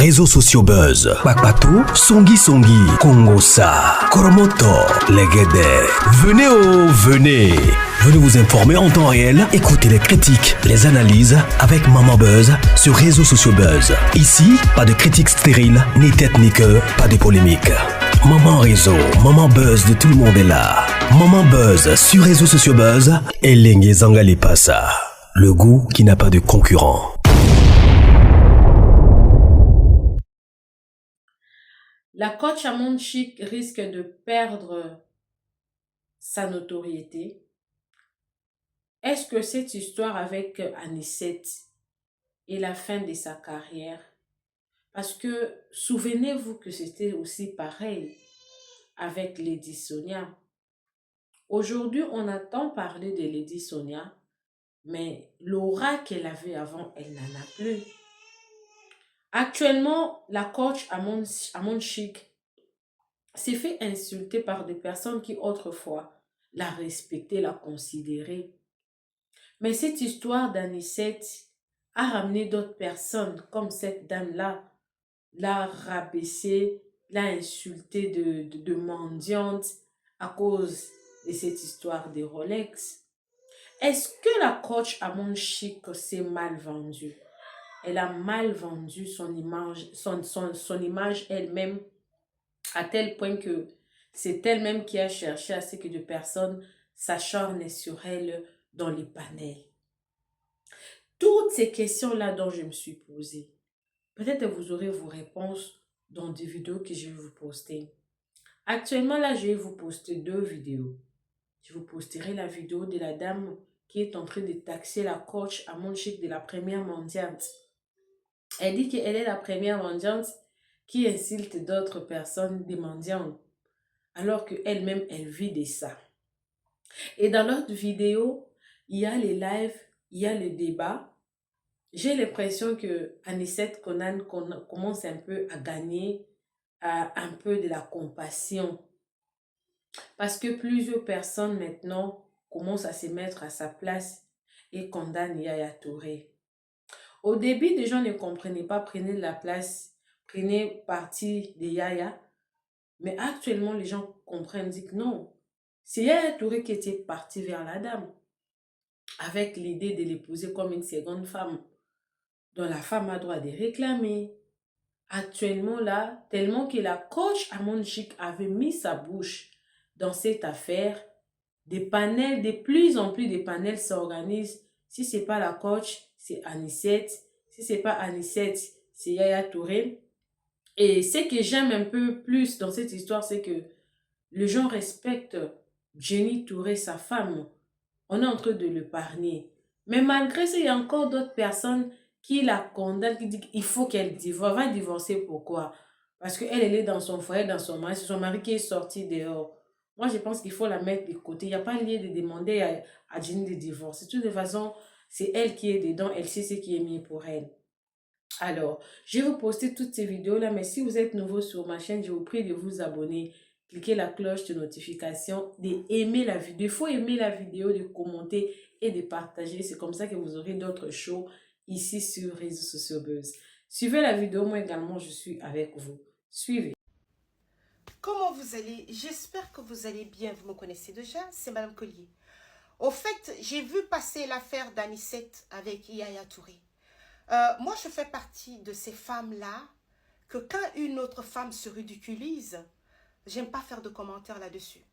réseaux sociaux buzz. Bakpatou, Songi Songi, Kongosa, Koromoto, Legede. Venez. Venez vous informer en temps réel. Écoutez les critiques, les analyses avec Maman Buzz sur réseaux sociaux buzz. Ici, pas de critiques stériles, ni tête ni queue, pas de polémique. Maman réseau, Maman Buzz de tout le monde est là. Maman Buzz sur réseaux sociaux buzz. Et Lengue Zangali Passa. Le goût qui n'a pas de concurrent. La coach Amon Chic risque de perdre sa notoriété. Est-ce que cette histoire avec Anicette est la fin de sa carrière? Parce que souvenez-vous que c'était aussi pareil avec Lady Sonia. Aujourd'hui, on entend parler de Lady Sonia, mais l'aura qu'elle avait avant, elle n'en a plus. Actuellement, la coach Amon Chic s'est fait insulter par des personnes qui autrefois la respectaient, la considéraient. Mais cette histoire d'Anicette a ramené d'autres personnes, comme cette dame-là, l'a rabaissée, l'a insultée de mendiante à cause de cette histoire des Rolex. Est-ce que la coach Amon Chic s'est mal vendue? Elle a mal vendu son image elle-même, à tel point que c'est elle-même qui a cherché à ce que des personnes s'acharnent sur elle dans les panels. Toutes ces questions-là dont je me suis posée, peut-être vous aurez vos réponses dans des vidéos que je vais vous poster. Actuellement, là, je vais vous poster 2 vidéos. Je vous posterai la vidéo de la dame qui est en train de taxer la coach Amon Chic de la première mendiante. Elle dit qu'elle est la première mendiante qui insulte d'autres personnes, des mendiants, alors qu'elle-même, elle vit de ça. Et dans l'autre vidéo, il y a les lives, il y a les débats. J'ai l'impression que Anicette Conan commence un peu à gagner un peu de la compassion. Parce que plusieurs personnes maintenant commencent à se mettre à sa place et condamnent Yaya Touré. Au début, les gens ne comprenaient pas, prenaient de la place, prenaient parti de Yaya. Mais actuellement, les gens comprennent, disent que non. C'est Yaya Touré qui était parti vers la dame, avec l'idée de l'épouser comme une seconde femme, dont la femme a droit de réclamer. Actuellement là, tellement que la coach Amon Chic avait mis sa bouche dans cette affaire, des panels, de plus en plus de panels s'organisent. Si ce n'est pas la coach, c'est Anicette. Si ce n'est pas Anicette, c'est Yaya Touré. Et ce que j'aime un peu plus dans cette histoire, c'est que les gens respectent Jenny Touré, sa femme. On est en train de le parler. Mais malgré ça, il y a encore d'autres personnes qui la condamnent, qui disent qu'il faut qu'elle divorce. Elle va divorcer pourquoi? Parce qu'elle est dans son foyer, dans son mari. C'est son mari qui est sorti dehors. Moi, je pense qu'il faut la mettre de côté. Il n'y a pas lieu de demander à Jenny de divorcer. De toute façon, c'est elle qui est dedans. Elle sait ce qui est mis pour elle. Alors, je vais vous poster toutes ces vidéos-là. Mais si vous êtes nouveau sur ma chaîne, je vous prie de vous abonner. Cliquez la cloche de notification, d'aimer la vidéo. Il faut aimer la vidéo, de commenter et de partager. C'est comme ça que vous aurez d'autres shows ici sur Réseaux Sociaux Buzz. Suivez la vidéo, moi également, je suis avec vous. Suivez. Comment vous allez? J'espère que vous allez bien. Vous me connaissez déjà, c'est Madame Collier. Au fait, j'ai vu passer l'affaire d'Anicette avec Yaya Touré. Moi, je fais partie de ces femmes-là que quand une autre femme se ridiculise, j'aime pas faire de commentaires là-dessus.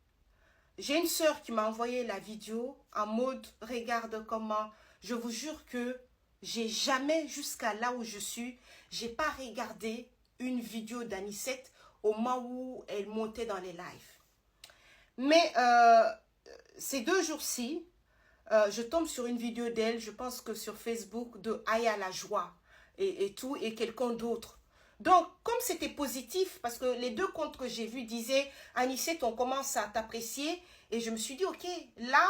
J'ai une sœur qui m'a envoyé la vidéo en mode « Regarde comment ». Je vous jure que j'ai jamais, jusqu'à là où je suis, j'ai pas regardé une vidéo d'Anicette au moment où elle montait dans les lives. Mais ces 2 jours-ci, je tombe sur une vidéo d'elle, je pense que sur Facebook, de Aya la joie et tout, et quelqu'un d'autre. Donc, comme c'était positif, parce que les 2 comptes que j'ai vus disaient « Anicette, on commence à t'apprécier », et je me suis dit « Ok, là,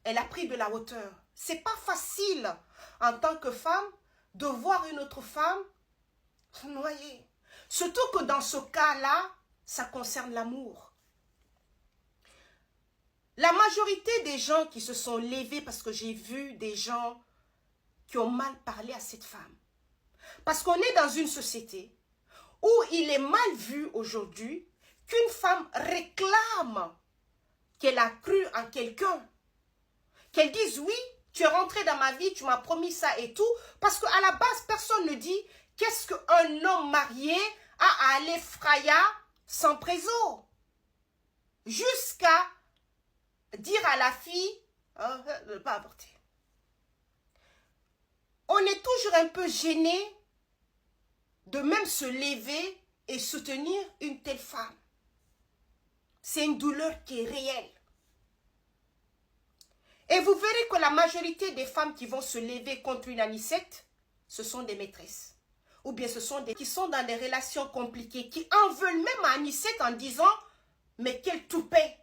elle a pris de la hauteur ». C'est pas facile, en tant que femme, de voir une autre femme noyée. Surtout que dans ce cas-là, ça concerne l'amour. La majorité des gens qui se sont levés, parce que j'ai vu des gens qui ont mal parlé à cette femme. Parce qu'on est dans une société où il est mal vu aujourd'hui qu'une femme réclame qu'elle a cru en quelqu'un. Qu'elle dise oui, tu es rentré dans ma vie, tu m'as promis ça et tout. Parce qu'à la base, personne ne dit qu'est-ce qu'un homme marié a à aller fraya sans préso. Jusqu'à dire à la fille de ne pas avorter. On est toujours un peu gêné de même se lever et soutenir une telle femme. C'est une douleur qui est réelle. Et vous verrez que la majorité des femmes qui vont se lever contre une anisette, ce sont des maîtresses. Ou bien ce sont des qui sont dans des relations compliquées, qui en veulent même à anisette en disant « Mais quel toupet!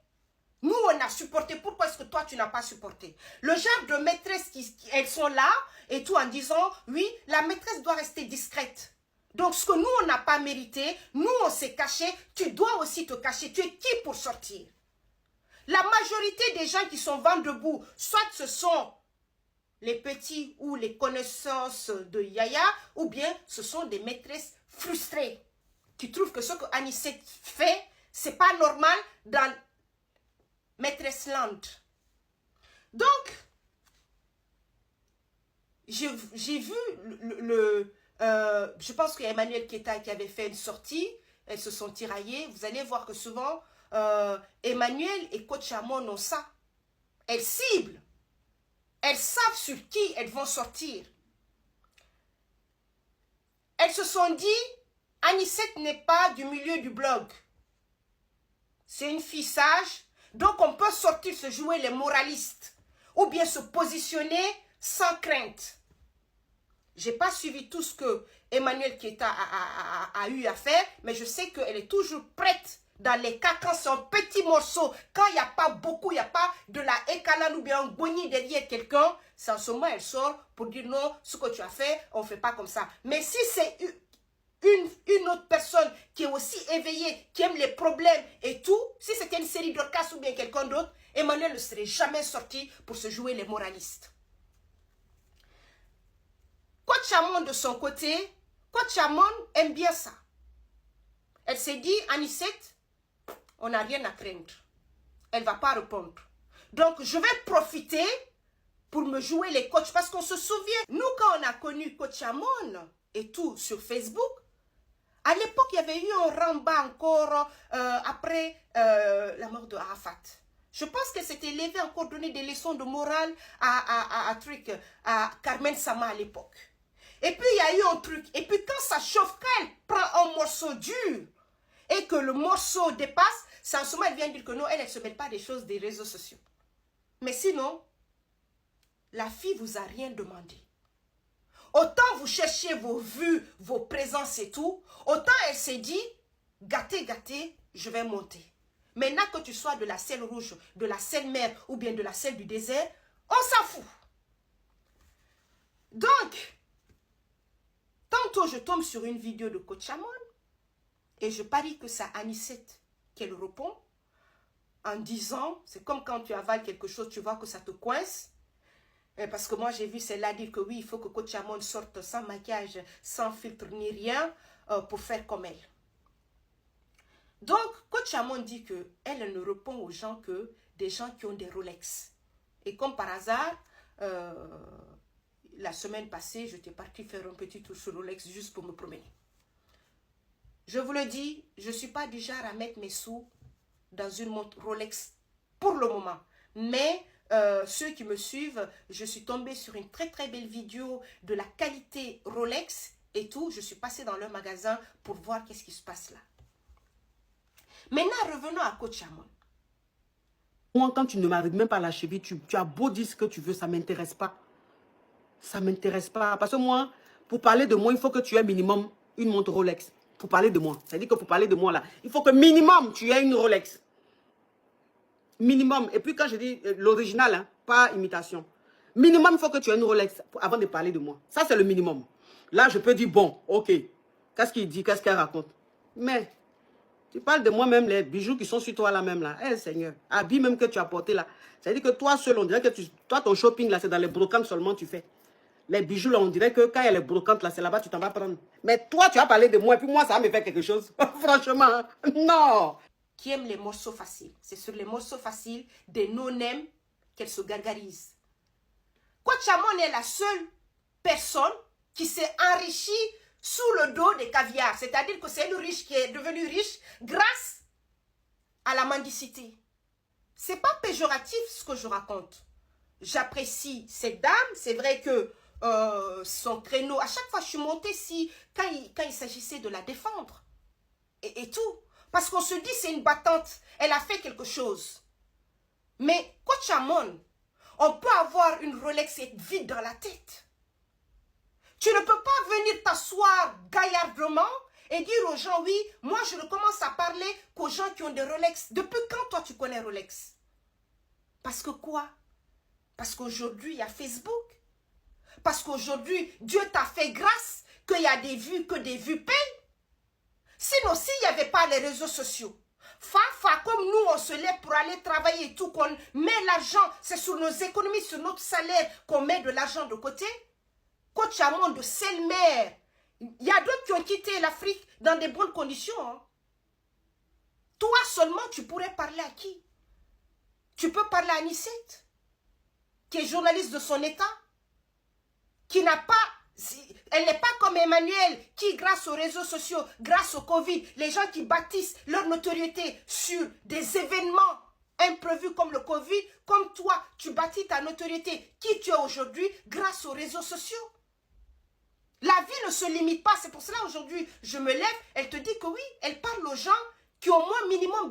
Nous, on a supporté, pourquoi est-ce que toi, tu n'as pas supporté ?» Le genre de maîtresses, elles sont là, et tout en disant « Oui, la maîtresse doit rester discrète. Donc, ce que nous, on n'a pas mérité, nous, on s'est caché, tu dois aussi te cacher. Tu es qui pour sortir ?» La majorité des gens qui sont vent debout, soit ce sont les petits ou les connaissances de Yaya, ou bien ce sont des maîtresses frustrées qui trouvent que ce que Anicette fait, c'est pas normal dans Maîtresse Land. Donc, j'ai vu je pense qu'il y a Emmanuel Keta qui avait fait une sortie, elles se sont tiraillées. Vous allez voir que souvent, Emmanuel et Coach Amon ont ça. Elles ciblent. Elles savent sur qui elles vont sortir. Elles se sont dit, Anicette n'est pas du milieu du blog. C'est une fille sage. Donc on peut sortir se jouer les moralistes. Ou bien se positionner sans crainte. Je n'ai pas suivi tout ce que Emmanuel Keta a eu à faire. Mais je sais qu'elle est toujours prête. Dans les cas, quand c'est un petit morceau, quand il n'y a pas beaucoup, il n'y a pas de la écalane ou bien un boni derrière quelqu'un, c'est en ce moment elle sort pour dire non, ce que tu as fait, on ne fait pas comme ça. Mais si c'est une autre personne qui est aussi éveillée, qui aime les problèmes et tout, si c'était une série d'Orcas ou bien quelqu'un d'autre, Emmanuel ne serait jamais sorti pour se jouer les moralistes. Coach Amon de son côté, Coach Amon aime bien ça. Elle s'est dit, Anicette, on n'a rien à craindre. Elle ne va pas répondre. Donc, je vais profiter pour me jouer les coachs. Parce qu'on se souvient, nous, quand on a connu Coach Amon et tout sur Facebook, à l'époque, il y avait eu un ramba encore après la mort de Arafat. Je pense qu'elle s'était levée encore donner des leçons de morale à Carmen Sama à l'époque. Et puis, il y a eu un truc. Et puis, quand ça chauffe, quand elle prend un morceau dur et que le morceau dépasse, c'est en ce moment, elle vient dire que non, elle ne se mêle pas des choses des réseaux sociaux. Mais sinon, la fille vous a rien demandé. Autant vous cherchez vos vues, vos présences et tout, autant elle s'est dit, gâté, gâté, je vais monter. Maintenant que tu sois de la selle rouge, de la selle mer ou bien de la selle du désert, on s'en fout. Donc, tantôt je tombe sur une vidéo de Coach Amon et je parie que c'est Anicette qu'elle répond en disant, c'est comme quand tu avales quelque chose, tu vois que ça te coince. Parce que moi, j'ai vu celle-là dire que oui, il faut que Coach Amon sorte sans maquillage, sans filtre ni rien, pour faire comme elle. Donc, Coach Amon dit qu'elle ne répond aux gens que des gens qui ont des Rolex. Et comme par hasard, la semaine passée, j'étais partie faire un petit tour sur Rolex juste pour me promener. Je vous le dis, je ne suis pas du genre à mettre mes sous dans une montre Rolex pour le moment. Mais ceux qui me suivent, je suis tombée sur une très très belle vidéo de la qualité Rolex et tout. Je suis passée dans leur magasin pour voir qu'est-ce qui se passe là. Maintenant, revenons à Coach Amon. Moi, quand tu ne m'arrives même pas à la cheville, tu as beau dire ce que tu veux, ça ne m'intéresse pas. Ça ne m'intéresse pas. Parce que moi, pour parler de moi, il faut que tu aies minimum une montre Rolex. Pour parler de moi. C'est-à-dire que pour parler de moi, là, il faut que minimum, tu aies une Rolex. Minimum. Et puis quand je dis l'original, hein, pas imitation. Minimum, il faut que tu aies une Rolex avant de parler de moi. Ça, c'est le minimum. Là, je peux dire, bon, ok. Qu'est-ce qu'il dit? Qu'est-ce qu'elle raconte? Mais, tu parles de moi-même, les bijoux qui sont sur toi là même là. Eh, Seigneur, habits même que tu as porté là. C'est-à-dire que toi seul, on dirait que toi, ton shopping là, c'est dans les brocantes seulement tu fais. Les bijoux, là, on dirait que quand il y a les brocantes, là, c'est là-bas, tu t'en vas prendre. Mais toi, tu as parlé de moi, et puis moi, ça va me faire quelque chose. Franchement, hein. Non. Qui aime les morceaux faciles. C'est sur les morceaux faciles des no-name qu'elle se gargarise. Coach Amon est la seule personne qui s'est enrichie sous le dos des caviars. C'est-à-dire que c'est une riche qui est devenue riche grâce à la mendicité. C'est pas péjoratif ce que je raconte. J'apprécie cette dame. C'est vrai que son créneau, à chaque fois je suis montée quand il s'agissait de la défendre. Et tout. Parce qu'on se dit c'est une battante. Elle a fait quelque chose. Mais Coach Amon, on peut avoir une Rolex et être vide dans la tête. Tu ne peux pas venir t'asseoir gaillardement et dire aux gens, oui, moi je ne commence à parler qu'aux gens qui ont des Rolex. Depuis quand toi tu connais Rolex? Parce que quoi? Parce qu'aujourd'hui il y a Facebook. Parce qu'aujourd'hui Dieu t'a fait grâce qu'il y a des vues, que des vues payent. Sinon, s'il n'y avait pas les réseaux sociaux, comme nous, on se lève pour aller travailler et tout, qu'on met l'argent, c'est sur nos économies, sur notre salaire qu'on met de l'argent de côté. Coach Amon de Selmer, il y a d'autres qui ont quitté l'Afrique dans de bonnes conditions. Hein. Toi seulement, tu pourrais parler à qui? Tu peux parler à Anicette, qui est journaliste de son état, qui n'a pas... Elle n'est pas comme Emmanuel qui, grâce aux réseaux sociaux, grâce au Covid, les gens qui bâtissent leur notoriété sur des événements imprévus comme le Covid, comme toi, tu bâtis ta notoriété qui tu es aujourd'hui grâce aux réseaux sociaux. La vie ne se limite pas. C'est pour cela aujourd'hui, je me lève, elle te dit que oui, elle parle aux gens qui ont au moins minimum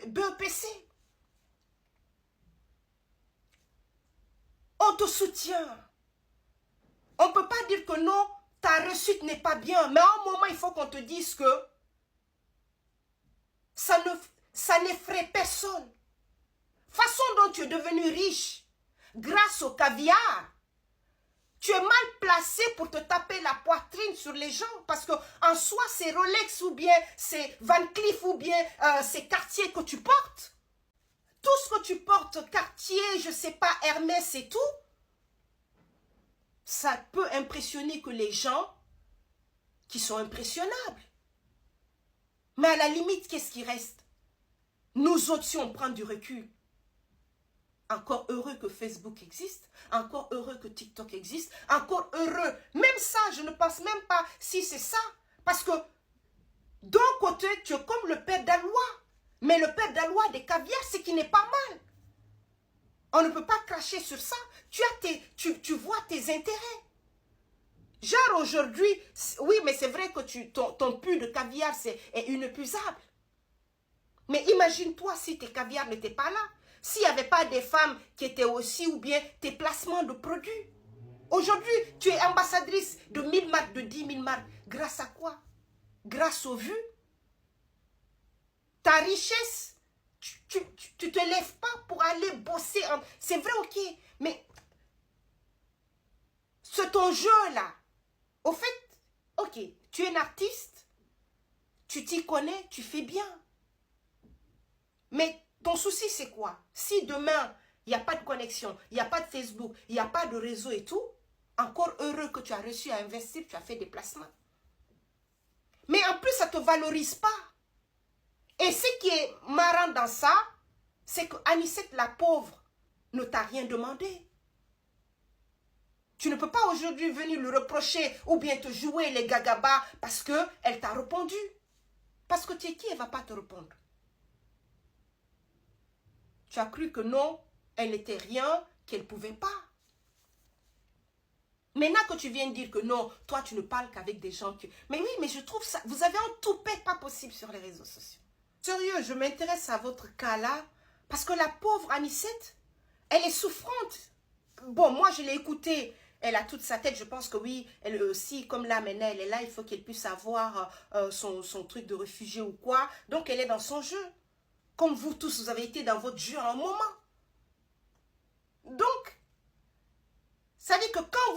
BEPC. On te soutient. On ne peut pas dire que non, ta réussite n'est pas bien. Mais à un moment, il faut qu'on te dise que ça n'effraie personne. Façon dont tu es devenu riche, grâce au caviar, tu es mal placé pour te taper la poitrine sur les gens. Parce que en soi, c'est Rolex ou bien c'est Van Cleef ou bien c'est Cartier que tu portes. Tout ce que tu portes, Cartier, je ne sais pas, Hermès et tout, ça peut impressionner que les gens qui sont impressionnables. Mais à la limite, qu'est-ce qui reste? Nous autres, si on prend du recul, encore heureux que Facebook existe, encore heureux que TikTok existe, encore heureux. Même ça, je ne pense même pas si c'est ça. Parce que d'un côté, tu es comme le père d'Alois. Mais le père d'Alois des caviars, c'est qu'il n'est pas mal. On ne peut pas cracher sur ça. Tu vois tes intérêts. Genre aujourd'hui, oui, mais c'est vrai que ton pull de caviar est inépuisable. Mais imagine-toi si tes caviars n'étaient pas là. S'il n'y avait pas des femmes qui étaient aussi, ou bien tes placements de produits. Aujourd'hui, tu es ambassadrice de 1000 marques, de 10 000 marques. Grâce à quoi? Grâce aux vues. Ta richesse, tu te lèves pas pour aller bosser. C'est vrai, ok, mais c'est ton jeu là. Au fait, ok, tu es un artiste, tu t'y connais, tu fais bien. Mais ton souci c'est quoi? Si demain, il n'y a pas de connexion, il n'y a pas de Facebook, il n'y a pas de réseau et tout, encore heureux que tu as réussi à investir, tu as fait des placements. Mais en plus, ça ne te valorise pas. Et ce qui est marrant dans ça, c'est que Anicette, la pauvre, ne t'a rien demandé. Tu ne peux pas aujourd'hui venir lui reprocher ou bien te jouer les gagabas parce qu'elle t'a répondu. Parce que tu es qui, elle ne va pas te répondre. Tu as cru que non, elle n'était rien, qu'elle ne pouvait pas. Maintenant que tu viens dire que non, toi tu ne parles qu'avec des gens qui... Mais oui, mais je trouve ça... Vous avez un toupet pas possible sur les réseaux sociaux. Sérieux, je m'intéresse à votre cas-là parce que la pauvre Anicette, elle est souffrante. Bon, moi je l'ai écoutée, elle a toute sa tête, je pense que oui, elle aussi, comme là maintenant elle est là, il faut qu'elle puisse avoir son truc de réfugié ou quoi. Donc elle est dans son jeu. Comme vous tous, vous avez été dans votre jeu à un moment. Donc, ça veut dire que quand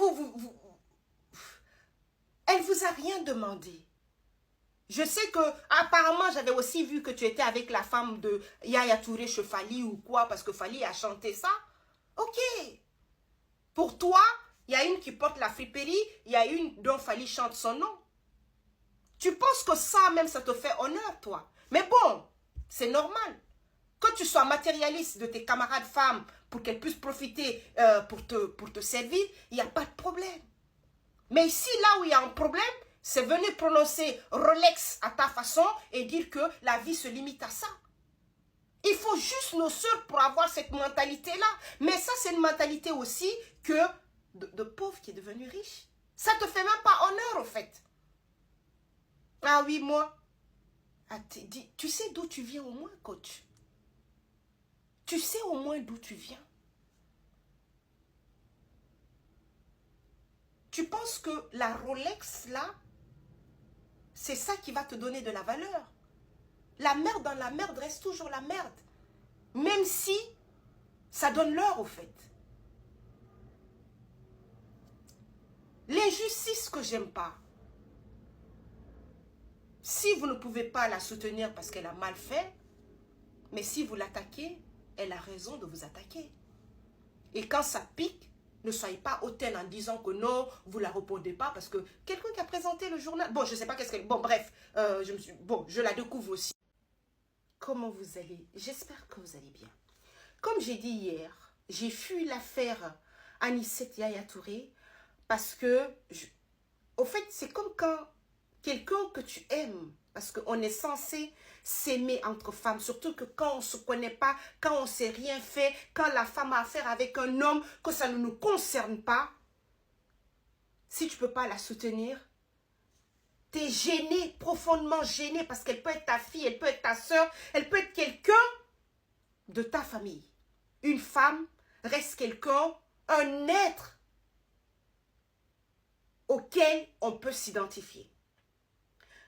elle ne vous a rien demandé. Je sais que, apparemment, j'avais aussi vu que tu étais avec la femme de Yaya Touré chez Fali ou quoi, parce que Fali a chanté ça. Ok. Pour toi, Il y a une qui porte la friperie, il y a une dont Fally chante son nom. Tu penses que ça même, ça te fait honneur, toi. Mais bon, c'est normal. Que tu sois matérialiste de tes camarades femmes pour qu'elles puissent profiter pour te servir, il n'y a pas de problème. Mais ici, là où il y a un problème, c'est venir prononcer Rolex à ta façon et dire que la vie se limite à ça. Il faut juste nos sœurs pour avoir cette mentalité-là. Mais ça, c'est une mentalité aussi que de pauvre qui est devenu riche. Ça ne te fait même pas honneur, au fait. Ah oui, moi. Ah, tu sais d'où tu viens au moins, coach? Tu sais au moins d'où tu viens? Tu penses que la Rolex, là, c'est ça qui va te donner de la valeur? La merde dans la merde reste toujours la merde. Même si ça donne l'heure, au fait. L'injustice que j'aime pas. Si vous ne pouvez pas la soutenir parce qu'elle a mal fait, mais si vous l'attaquez, elle a raison de vous attaquer. Et quand ça pique, ne soyez pas hautaine en disant que non, vous ne la répondez pas parce que quelqu'un qui a présenté le journal, bon, je ne sais pas qu'est-ce qu'elle... Bon, bref, je la découvre aussi. Comment vous allez? J'espère que vous allez bien. Comme j'ai dit hier, j'ai fui l'affaire Anicet Yaya Touré parce que, au fait, c'est comme quand quelqu'un que tu aimes, parce qu'on est censé s'aimer entre femmes, surtout que quand on ne se connaît pas, quand on ne sait rien fait, quand la femme a affaire avec un homme, que ça ne nous concerne pas, si tu ne peux pas la soutenir, tu es gêné, profondément gêné, parce qu'elle peut être ta fille, elle peut être ta soeur, elle peut être quelqu'un de ta famille. Une femme reste quelqu'un, un être auquel on peut s'identifier.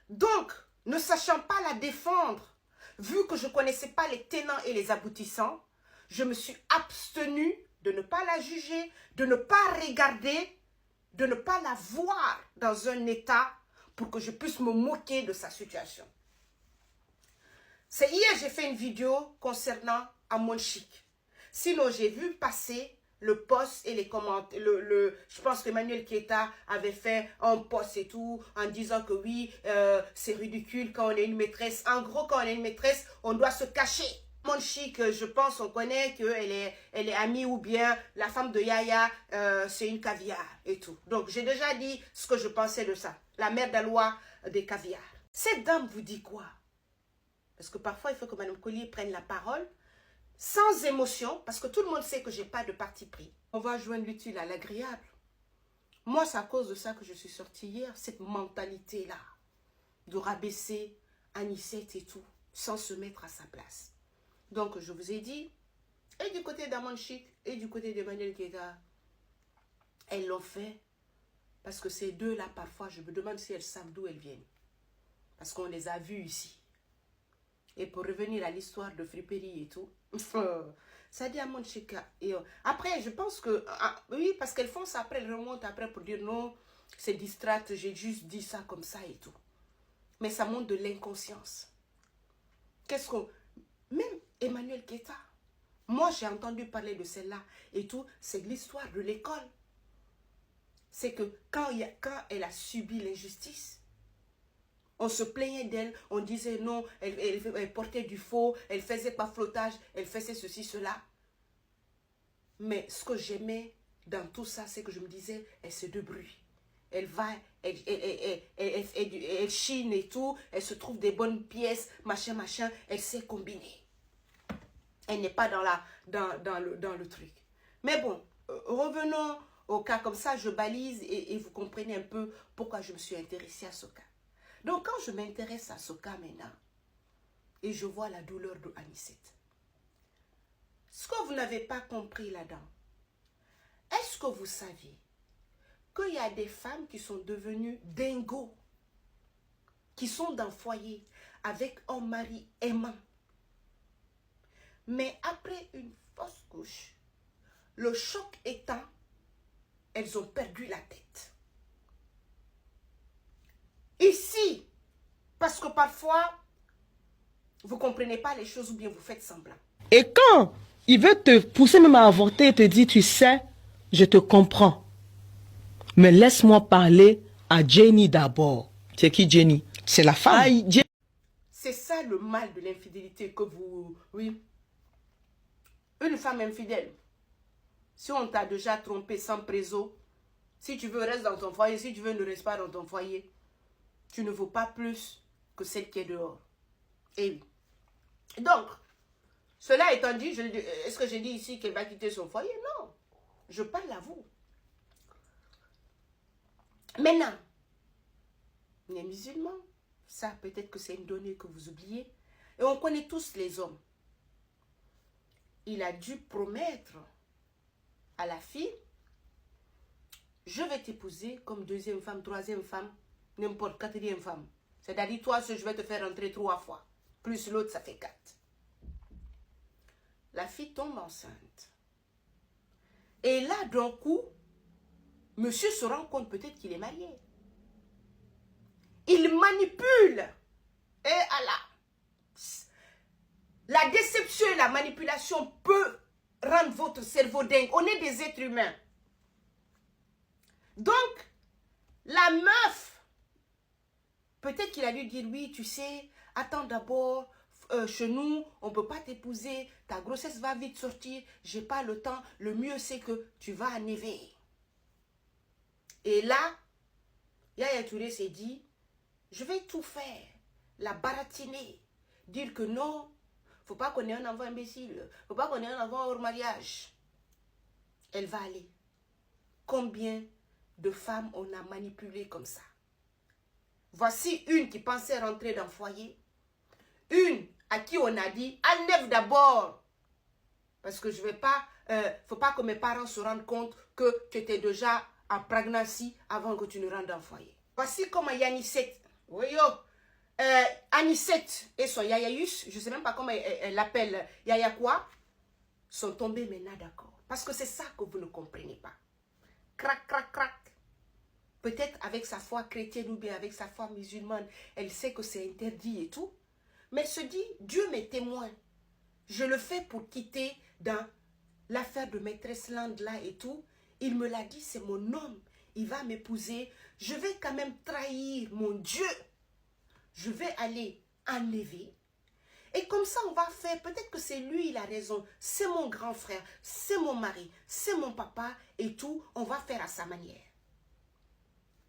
Donc, ne sachant pas la défendre, vu que je ne connaissais pas les tenants et les aboutissants, je me suis abstenue de ne pas la juger, de ne pas regarder, de ne pas la voir dans un état pour que je puisse me moquer de sa situation. C'est hier j'ai fait une vidéo concernant Amon Chic. Sinon, j'ai vu passer le post et les commentaires. Je pense qu'Emmanuel Keita avait fait un post et tout en disant que oui, c'est ridicule quand on est une maîtresse. En gros, quand on est une maîtresse, on doit se cacher. Amon Chic, je pense, on connaît qu'elle est amie ou bien la femme de Yaya, c'est une caviar et tout. Donc, j'ai déjà dit ce que je pensais de ça. La mère d'Alois des caviars. Cette dame vous dit quoi? Parce que parfois, il faut que Mme Collier prenne la parole sans émotion, parce que tout le monde sait que je n'ai pas de parti pris. On va joindre l'utile à l'agréable. Moi, c'est à cause de ça que je suis sortie hier, cette mentalité-là, de rabaisser Anicet et tout, sans se mettre à sa place. Donc, je vous ai dit, et du côté d'Amon Chic, et du côté d'Emmanuel Keita, elles l'ont fait, parce que ces deux-là, parfois, je me demande si elles savent d'où elles viennent. Parce qu'on les a vues ici. Et pour revenir à l'histoire de friperie et tout, ça dit Amon Chic. Après, je pense que, oui, parce qu'elles font ça après, elles remontent après pour dire non, c'est distraite, j'ai juste dit ça comme ça et tout. Mais ça montre de l'inconscience. Qu'est-ce qu'on... Même Emmanuel Keita, moi j'ai entendu parler de celle-là et tout, c'est l'histoire de l'école. C'est que quand elle a subi l'injustice, on se plaignait d'elle, on disait non, elle portait du faux, elle faisait pas flottage, elle faisait ceci, cela. Mais ce que j'aimais dans tout ça, c'est que je me disais, elle se débrouille. Elle va, elle chine et tout, elle se trouve des bonnes pièces, machin, elle sait combiner. Elle n'est pas dans le truc. Mais bon, revenons au cas comme ça, je balise et vous comprenez un peu pourquoi je me suis intéressée à ce cas. Donc, quand je m'intéresse à ce cas maintenant, et je vois la douleur de Anicet, ce que vous n'avez pas compris là-dedans, est-ce que vous saviez qu'il y a des femmes qui sont devenues dingos, qui sont dans le foyer avec un mari aimant, mais après une fausse couche, le choc étant, elles ont perdu la tête. Ici, parce que parfois, vous ne comprenez pas les choses ou bien vous faites semblant. Et quand il veut te pousser même à avorter et te dit, tu sais, je te comprends. Mais laisse-moi parler à Jenny d'abord. C'est qui Jenny? C'est la femme. Aïe, C'est ça le mal de l'infidélité que vous... Oui. Une femme infidèle. Si on t'a déjà trompé sans préso, si tu veux, reste dans ton foyer. Si tu veux, ne reste pas dans ton foyer. Tu ne vaux pas plus que celle qui est dehors. Et oui. Donc, cela étant dit, est-ce que j'ai dit ici qu'elle va quitter son foyer? Non. Je parle à vous. Maintenant, les musulmans, ça peut-être que c'est une donnée que vous oubliez. Et on connaît tous les hommes. Il a dû promettre à la fille, je vais t'épouser comme deuxième femme, troisième femme, n'importe, quatrième femme. C'est-à-dire, toi, je vais te faire entrer 3 fois. Plus l'autre, ça fait 4. La fille tombe enceinte. Et là, d'un coup, monsieur se rend compte peut-être qu'il est marié. Il manipule. Et Allah. La déception et la manipulation peut rendre votre cerveau dingue. On est des êtres humains. Donc, la meuf, peut-être qu'il a dû dire, oui, tu sais, attends d'abord, chez nous, on ne peut pas t'épouser, ta grossesse va vite sortir, j'ai pas le temps, le mieux c'est que tu vas en éveiller. Et là, Yaya Touré s'est dit, je vais tout faire, la baratiner, dire que non, faut pas qu'on ait un enfant imbécile, faut pas qu'on ait un enfant hors mariage. Elle va aller. Combien de femmes on a manipulées comme ça? Voici une qui pensait rentrer dans le foyer, une à qui on a dit, enlève d'abord, parce que je vais pas, faut pas que mes parents se rendent compte que tu étais déjà en prégnancy avant que tu ne rentres dans le foyer. Voici comment Yanisette, oui yo, Anisette et son Yayayus, je ne sais même pas comment elle l'appelle, Yaya quoi, sont tombés maintenant d'accord. Parce que c'est ça que vous ne comprenez pas. Crac, crac, crac. Peut-être avec sa foi chrétienne ou bien avec sa foi musulmane, elle sait que c'est interdit et tout. Mais elle se dit, Dieu m'est témoin. Je le fais pour quitter dans l'affaire de maîtresse Land là et tout. Il me l'a dit, c'est mon homme. Il va m'épouser. Je vais quand même trahir mon Dieu. Je vais aller enlever. Et comme ça, on va faire, peut-être que c'est lui, il a raison. C'est mon grand frère, c'est mon mari, c'est mon papa et tout. On va faire à sa manière.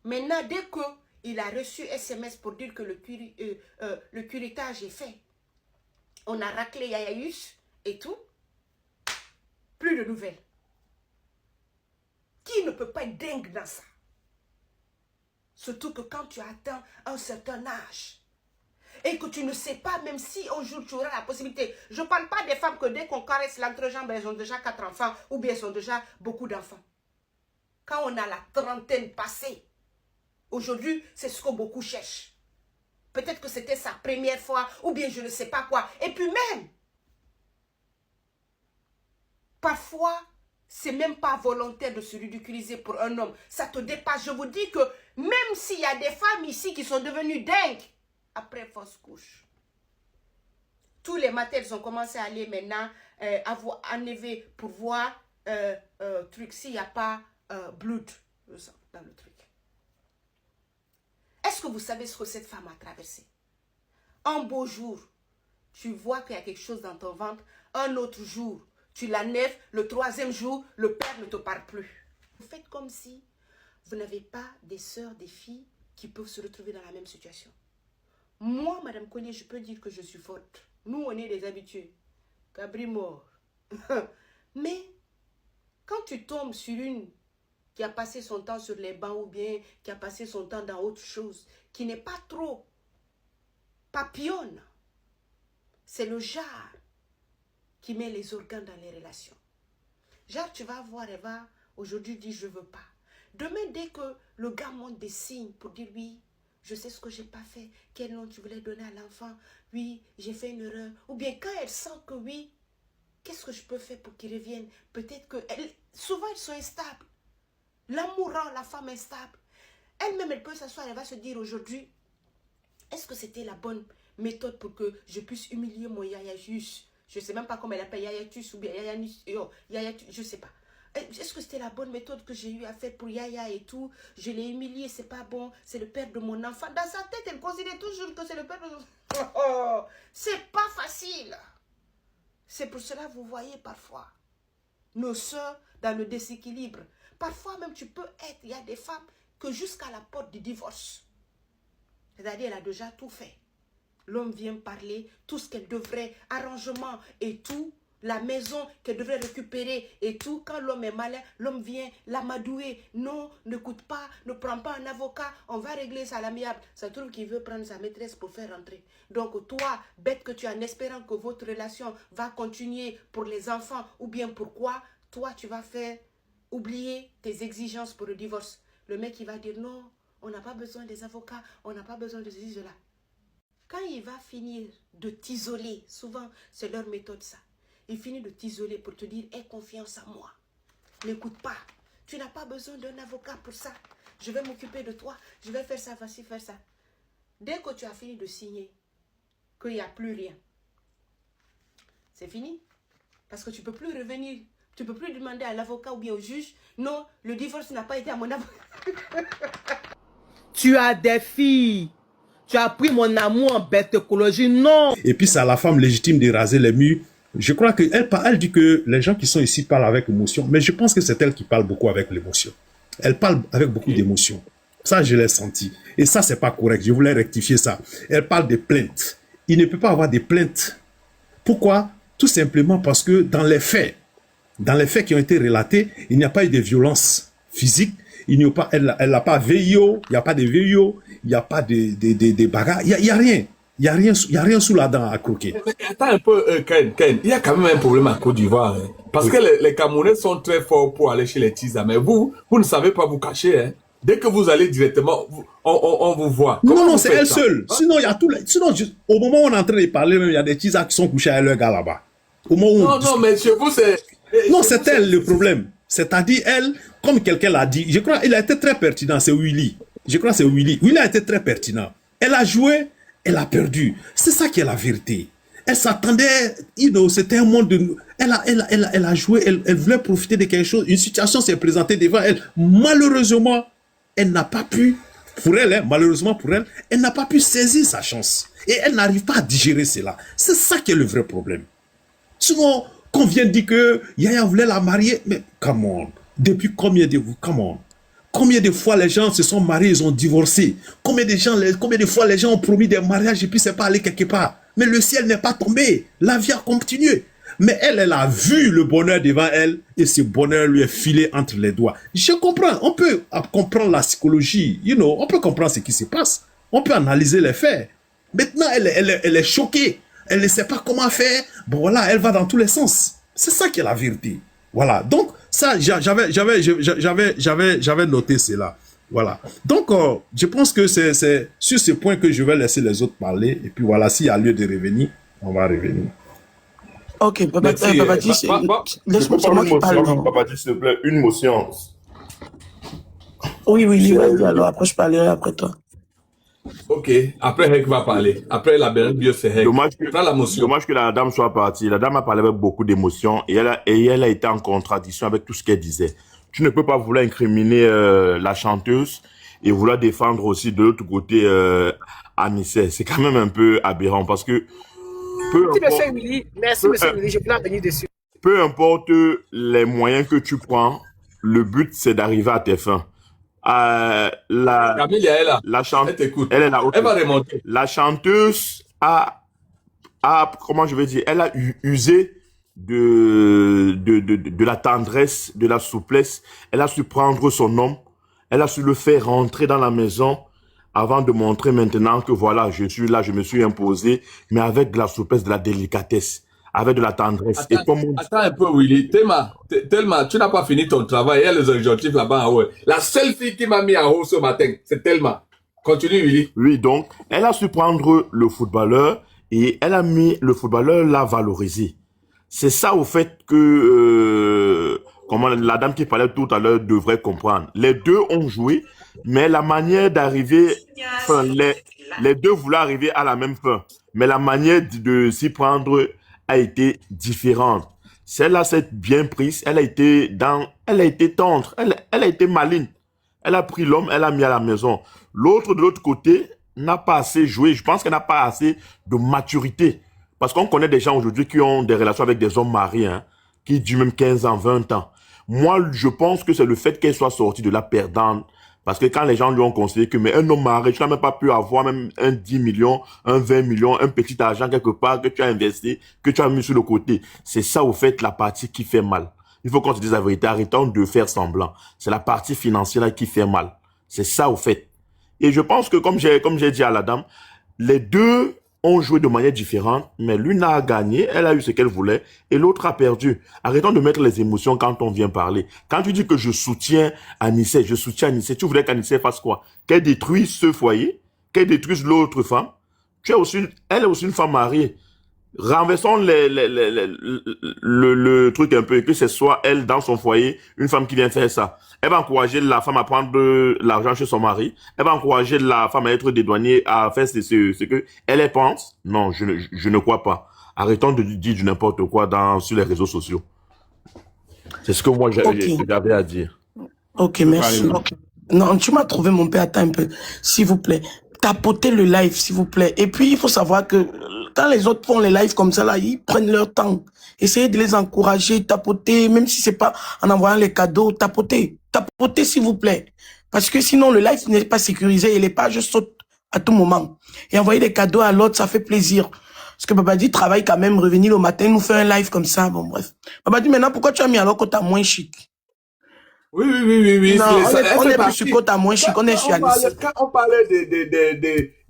Maintenant, dès qu'il a reçu SMS pour dire que le curitage est fait, on a raclé Yayayus et tout, plus de nouvelles. Qui ne peut pas être dingue dans ça? Surtout que quand tu atteins un certain âge et que tu ne sais pas, même si un jour tu auras la possibilité. Je ne parle pas des femmes que dès qu'on caresse l'entrejambe, elles ont déjà 4 enfants ou bien elles ont déjà beaucoup d'enfants. Quand on a la trentaine passée, aujourd'hui, c'est ce que beaucoup cherchent. Peut-être que c'était sa première fois ou bien je ne sais pas quoi. Et puis même, parfois, c'est même pas volontaire de se ridiculiser pour un homme. Ça te dépasse. Je vous dis que même s'il y a des femmes ici qui sont devenues dingues, après fausse couche. Tous les matins, elles ont commencé à aller maintenant enlever pour voir truc s'il n'y a pas blood dans le truc. Est-ce que vous savez ce que cette femme a traversé? Un beau jour, tu vois qu'il y a quelque chose dans ton ventre. Un autre jour, tu l'enlèves. Le troisième jour, le père ne te parle plus. Vous faites comme si vous n'avez pas des sœurs, des filles qui peuvent se retrouver dans la même situation. Moi, Madame Collier, je peux dire que je suis forte. Nous, on est des habitués. Cabri mort. Mais, quand tu tombes sur une qui a passé son temps sur les bancs ou bien qui a passé son temps dans autre chose, qui n'est pas trop papillonne, c'est le genre qui met les organes dans les relations. Genre, tu vas voir, elle va aujourd'hui dire je veux pas. Demain, dès que le gars montre des signes pour dire oui, je sais ce que j'ai pas fait, quel nom tu voulais donner à l'enfant, oui, j'ai fait une erreur. Ou bien quand elle sent que oui, qu'est-ce que je peux faire pour qu'il revienne? Peut-être que, souvent elles sont instables. L'amour rend la femme instable. Elle-même, elle peut s'asseoir, elle va se dire aujourd'hui, est-ce que c'était la bonne méthode pour que je puisse humilier mon Yayajus? Je ne sais même pas comment elle appelle Yayatus ou bien Yayanus, je ne sais pas. Est-ce que c'était la bonne méthode que j'ai eu à faire pour Yaya et tout? Je l'ai humilié, c'est pas bon, c'est le père de mon enfant. Dans sa tête, elle considère toujours que c'est le père de son enfant. Oh, c'est pas facile. C'est pour cela, vous voyez parfois, nos soeurs dans le déséquilibre. Parfois même, tu peux être, il y a des femmes que jusqu'à la porte du divorce. C'est-à-dire, elle a déjà tout fait. L'homme vient parler, tout ce qu'elle devrait, arrangement et tout, la maison qu'elle devrait récupérer et tout. Quand l'homme est malin, l'homme vient l'amadouer. Non, ne coûte pas, ne prends pas un avocat, on va régler ça à l'amiable. Ça trouve qu'il veut prendre sa maîtresse pour faire rentrer. Donc toi, bête que tu es en espérant que votre relation va continuer pour les enfants ou bien pourquoi, toi tu vas faire oublier tes exigences pour le divorce. Le mec il va dire non, on n'a pas besoin des avocats, on n'a pas besoin de ceci, cela. Quand il va finir de t'isoler, souvent c'est leur méthode ça. Il finit de t'isoler pour te dire aie confiance en moi. N'écoute pas. Tu n'as pas besoin d'un avocat pour ça. Je vais m'occuper de toi. Je vais faire ça, voici, faire ça. Dès que tu as fini de signer, qu'il n'y a plus rien, c'est fini. Parce que tu ne peux plus revenir. Tu ne peux plus demander à l'avocat ou bien au juge. Non, le divorce n'a pas été à mon avocat. Tu as des filles. Tu as pris mon amour en bête écologie. Non. Et puis c'est à la femme légitime de raser les murs. Je crois qu'elle dit que les gens qui sont ici parlent avec émotion, mais je pense que c'est elle qui parle beaucoup avec l'émotion. Elle parle avec beaucoup d'émotion. Ça, je l'ai senti. Et ça, c'est pas correct. Je voulais rectifier ça. Elle parle de plaintes. Il ne peut pas avoir des plaintes. Pourquoi? Tout simplement parce que dans les faits qui ont été relatés, il n'y a pas eu de violence physique. Il n'y a pas, elle n'a pas VIO, il n'y a pas de VIO, il n'y a pas de bagarres, il n'y a rien. Il n'y a rien sous la dent à croquer. Mais attends un peu, Ken, il y a quand même un problème à Côte d'Ivoire. Hein, parce que les Camerounais sont très forts pour aller chez les Tisa. Mais vous ne savez pas vous cacher. Hein. Dès que vous allez directement, on vous voit. Non, c'est elle seule. Sinon, il y a tout. Sinon, au moment où on est en train de parler, il y a des Tisa qui sont couchés avec leur gars là-bas. Au moment où non, mais chez vous, c'est... Non, c'est elle le problème. C'est-à-dire, elle, comme quelqu'un l'a dit, je crois, il a été très pertinent, c'est Willy. Je crois que c'est Willy. Willy a été très pertinent. Elle a joué, elle a perdu. C'est ça qui est la vérité. Elle s'attendait, c'était un monde de... Elle a joué, elle voulait profiter de quelque chose. Une situation s'est présentée devant elle. Malheureusement, elle n'a pas pu, pour elle, malheureusement pour elle, elle n'a pas pu saisir sa chance. Et elle n'arrive pas à digérer cela. C'est ça qui est le vrai problème. Sinon, qu'on vient de dire que Yaya voulait la marier, mais come on. Depuis combien de Combien de fois les gens se sont mariés, ils ont divorcé? Combien de fois les gens ont promis des mariages et puis c'est pas allé quelque part? Mais le ciel n'est pas tombé. La vie a continué. Mais elle a vu le bonheur devant elle et ce bonheur lui est filé entre les doigts. Je comprends. On peut comprendre la psychologie. On peut comprendre ce qui se passe. On peut analyser les faits. Maintenant, elle est choquée. Elle ne sait pas comment faire. Bon, voilà, elle va dans tous les sens. C'est ça qui est la vérité. Voilà. Donc, ça, j'avais noté cela. Voilà. Donc, je pense que c'est sur ce point que je vais laisser les autres parler. Et puis voilà, s'il y a lieu de revenir, on va revenir. Ok, Babati, laisse-moi parler. Babati, s'il te plaît, une motion. Oui, vas-y, alors après je parlerai après toi. Ok, après Hek va parler. Après la belle bio, c'est Hek. Dommage que la dame soit partie. La dame a parlé avec beaucoup d'émotion et elle a été en contradiction avec tout ce qu'elle disait. Tu ne peux pas vouloir incriminer la chanteuse et vouloir défendre aussi de l'autre côté Anissé. C'est quand même un peu aberrant parce que Merci, monsieur Willy, je peux venir dessus. Peu importe les moyens que tu prends, le but c'est d'arriver à tes fins. Camille, elle t'écoute. Elle va remonter. La chanteuse a comment je vais dire, elle a usé de la tendresse, de la souplesse. Elle a su prendre son homme. Elle a su le faire rentrer dans la maison avant de montrer maintenant que voilà, je suis là, je me suis imposé, mais avec de la souplesse, de la délicatesse, avec de la tendresse. Attends un peu, Willy. Thelma, tu n'as pas fini ton travail. Il y a les objectifs là-bas en haut. La seule fille qui m'a mis en haut ce matin, c'est Thelma. Continue, Willy. Oui, donc, elle a su prendre le footballeur et elle a mis le footballeur là valoriser. C'est ça au fait que comment la dame qui parlait tout à l'heure devrait comprendre. Les deux ont joué, mais la manière d'arriver, enfin, les deux voulaient arriver à la même fin, mais la manière de s'y prendre a été différente. Celle-là s'est bien prise, elle a été tendre, elle a été maligne. Elle a pris l'homme, elle l'a mis à la maison. L'autre, de l'autre côté, n'a pas assez joué. Je pense qu'elle n'a pas assez de maturité. Parce qu'on connaît des gens aujourd'hui qui ont des relations avec des hommes mariés, hein, qui durent même 15 ans, 20 ans. Moi, je pense que c'est le fait qu'elle soit sortie de la perdante. Parce que quand les gens lui ont conseillé que, mais un homme marié, tu n'as même pas pu avoir même un 10 millions, un 20 millions, un petit argent quelque part que tu as investi, que tu as mis sur le côté. C'est ça, au fait, la partie qui fait mal. Il faut qu'on se dise la vérité. Arrêtons de faire semblant. C'est la partie financière là qui fait mal. C'est ça, au fait. Et je pense que, comme j'ai dit à la dame, les deux ont joué de manière différente, mais l'une a gagné, elle a eu ce qu'elle voulait, et l'autre a perdu. Arrêtons de mettre les émotions quand on vient parler. Quand tu dis que je soutiens Anissé, tu voudrais qu'Anissé fasse quoi? Qu'elle détruise ce foyer? Qu'elle détruise l'autre femme? Elle est aussi une femme mariée. Renversons le truc un peu, que ce soit elle dans son foyer, une femme qui vient faire ça. Elle va encourager la femme à prendre l'argent chez son mari. Elle va encourager la femme à être dédouanée, à faire ce que elle pense. Non, je ne crois pas. Arrêtons de dire du n'importe quoi sur les réseaux sociaux. C'est ce que moi j'avais à dire. Ok, merci. Okay. Non, tu m'as trouvé mon père, attends un peu. S'il vous plaît. Tapotez le live, s'il vous plaît. Et puis, il faut savoir que quand les autres font les lives comme ça, là, ils prennent leur temps. Essayez de les encourager, tapoter, même si c'est pas en envoyant les cadeaux, tapoter. Tapotez, s'il vous plaît. Parce que sinon, le live n'est pas sécurisé et les pages sautent à tout moment. Et envoyer des cadeaux à l'autre, ça fait plaisir. Parce que Babadi travaille quand même, revenir le matin, nous faire un live comme ça. Bon, bref. Babadi, maintenant, pourquoi tu as mis alors que t'as moins chic? Oui. Non, on est plus sur côte à moins chic, on est sur Anissé. Quand on parlait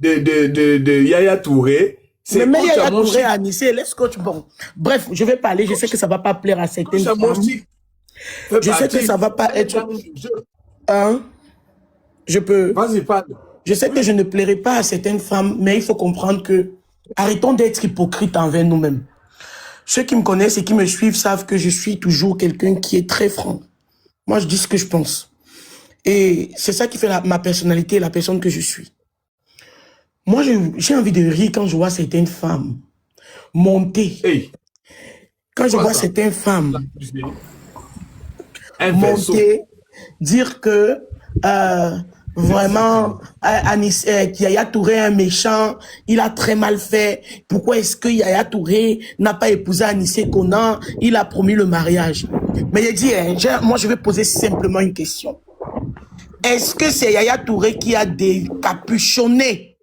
de Yaya Touré, mais Yaya Touré à Anissé, laisse coach, bon. Bref, je vais parler, je sais que ça va pas plaire à certaines femmes. Je sais que ça va pas être... Hein? Je peux... Vas-y, parle. Je sais que je ne plairai pas à certaines femmes, mais il faut comprendre que arrêtons d'être hypocrites envers nous-mêmes. Ceux qui me connaissent et qui me suivent savent que je suis toujours quelqu'un qui est très franc. Moi, je dis ce que je pense. Et c'est ça qui fait ma personnalité et la personne que je suis. Moi, j'ai envie de rire quand je vois certaines femmes monter. Hey. Quand je vois certaines femmes monter, dire que vraiment, Yaya Touré est un méchant, il a très mal fait. Pourquoi est-ce que Yaya Touré n'a pas épousé Anissé Konan? Il a promis le mariage. Mais il dit, moi je vais poser simplement une question. Est-ce que c'est Yaya Touré qui a décapuchonné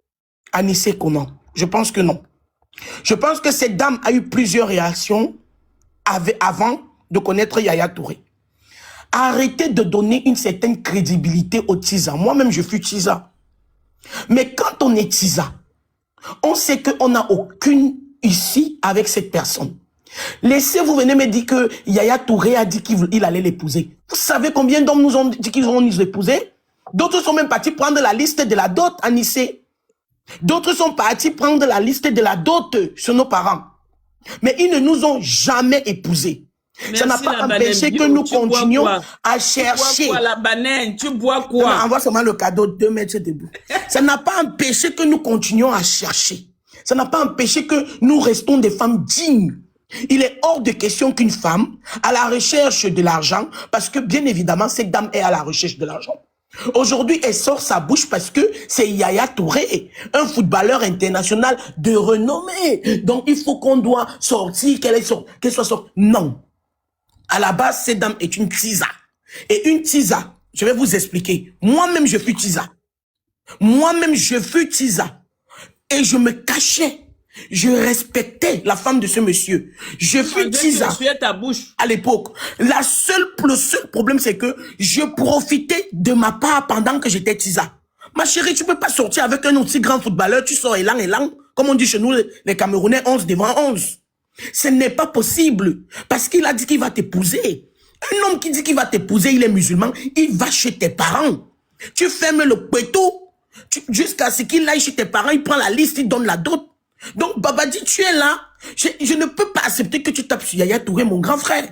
Anissé Konan? Je pense que non. Je pense que cette dame a eu plusieurs réactions avant de connaître Yaya Touré. Arrêtez de donner une certaine crédibilité aux Tisa. Moi-même, je suis Tisa. Mais quand on est Tisa, on sait qu'on n'a aucune issue avec cette personne. Laissez-vous venir me dire que Yaya Touré a dit qu'il allait l'épouser. Vous savez combien d'hommes nous ont dit qu'ils vont nous épouser? D'autres sont même partis prendre la liste de la dot à Anissé. D'autres sont partis prendre la liste de la dot sur nos parents. Mais ils ne nous ont jamais épousés. Merci. Ça n'a pas empêché que nous continuions à chercher. Tu bois quoi, la banane? Tu bois quoi? Envoie seulement le cadeau, 2 mètres debout. Ça n'a pas empêché que nous continuions à chercher. Ça n'a pas empêché que nous restons des femmes dignes. Il est hors de question qu'une femme, à la recherche de l'argent, parce que bien évidemment, cette dame est à la recherche de l'argent. Aujourd'hui, elle sort sa bouche parce que c'est Yaya Touré, un footballeur international de renommée. Donc, il faut qu'on doit sortir, qu'elle soit sortie. Non. À la base, cette dame est une Tisa. Et une Tisa, je vais vous expliquer. Moi-même, je suis Tisa. Moi-même, je fus Tisa. Et je me cachais. Je respectais la femme de ce monsieur. Je fus Tisa à l'époque. Le seul problème, c'est que je profitais de ma part pendant que j'étais Tisa. Ma chérie, tu peux pas sortir avec un aussi grand footballeur. Tu sors élan, comme on dit chez nous, les Camerounais, 11 devant 11. Ce n'est pas possible. Parce qu'il a dit qu'il va t'épouser. Un homme qui dit qu'il va t'épouser, il est musulman, il va chez tes parents. Tu fermes le péto. Jusqu'à ce qu'il aille chez tes parents, il prend la liste, il donne la dot. Donc, Babadi, tu es là. Je ne peux pas accepter que tu tapes sur Yaya Touré, mon grand frère.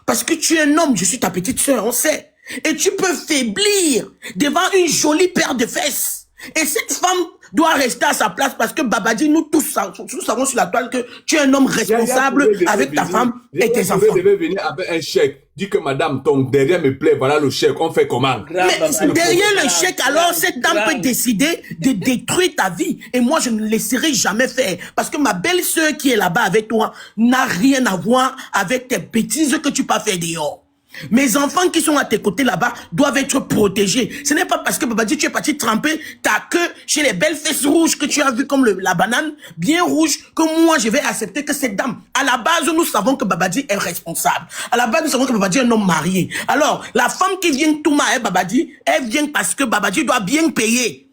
Parce que tu es un homme, je suis ta petite soeur, on sait. Et tu peux faiblir devant une jolie paire de fesses. Et cette femme doit rester à sa place parce que Babadi, nous tous savons sur la toile que tu es un homme responsable avec ta femme et tes enfants. Vous devez venir avec un chèque. Dis que madame, ton derrière me plaît, voilà le chèque, on fait comment? Mais derrière le chèque, alors cette dame peut décider de détruire ta vie. Et moi, je ne le laisserai jamais faire. Parce que ma belle-sœur qui est là-bas avec toi n'a rien à voir avec tes bêtises que tu peux faire dehors. Mes enfants qui sont à tes côtés là-bas doivent être protégés. Ce n'est pas parce que Babadi, tu es parti tremper ta queue chez les belles fesses rouges que tu as vues comme la banane, bien rouge, que moi je vais accepter que cette dame. À la base, nous savons que Babadi est responsable. À la base, nous savons que Babadi est un homme marié. Alors, la femme qui vient tout mal, Babadi, elle vient parce que Babadi doit bien payer.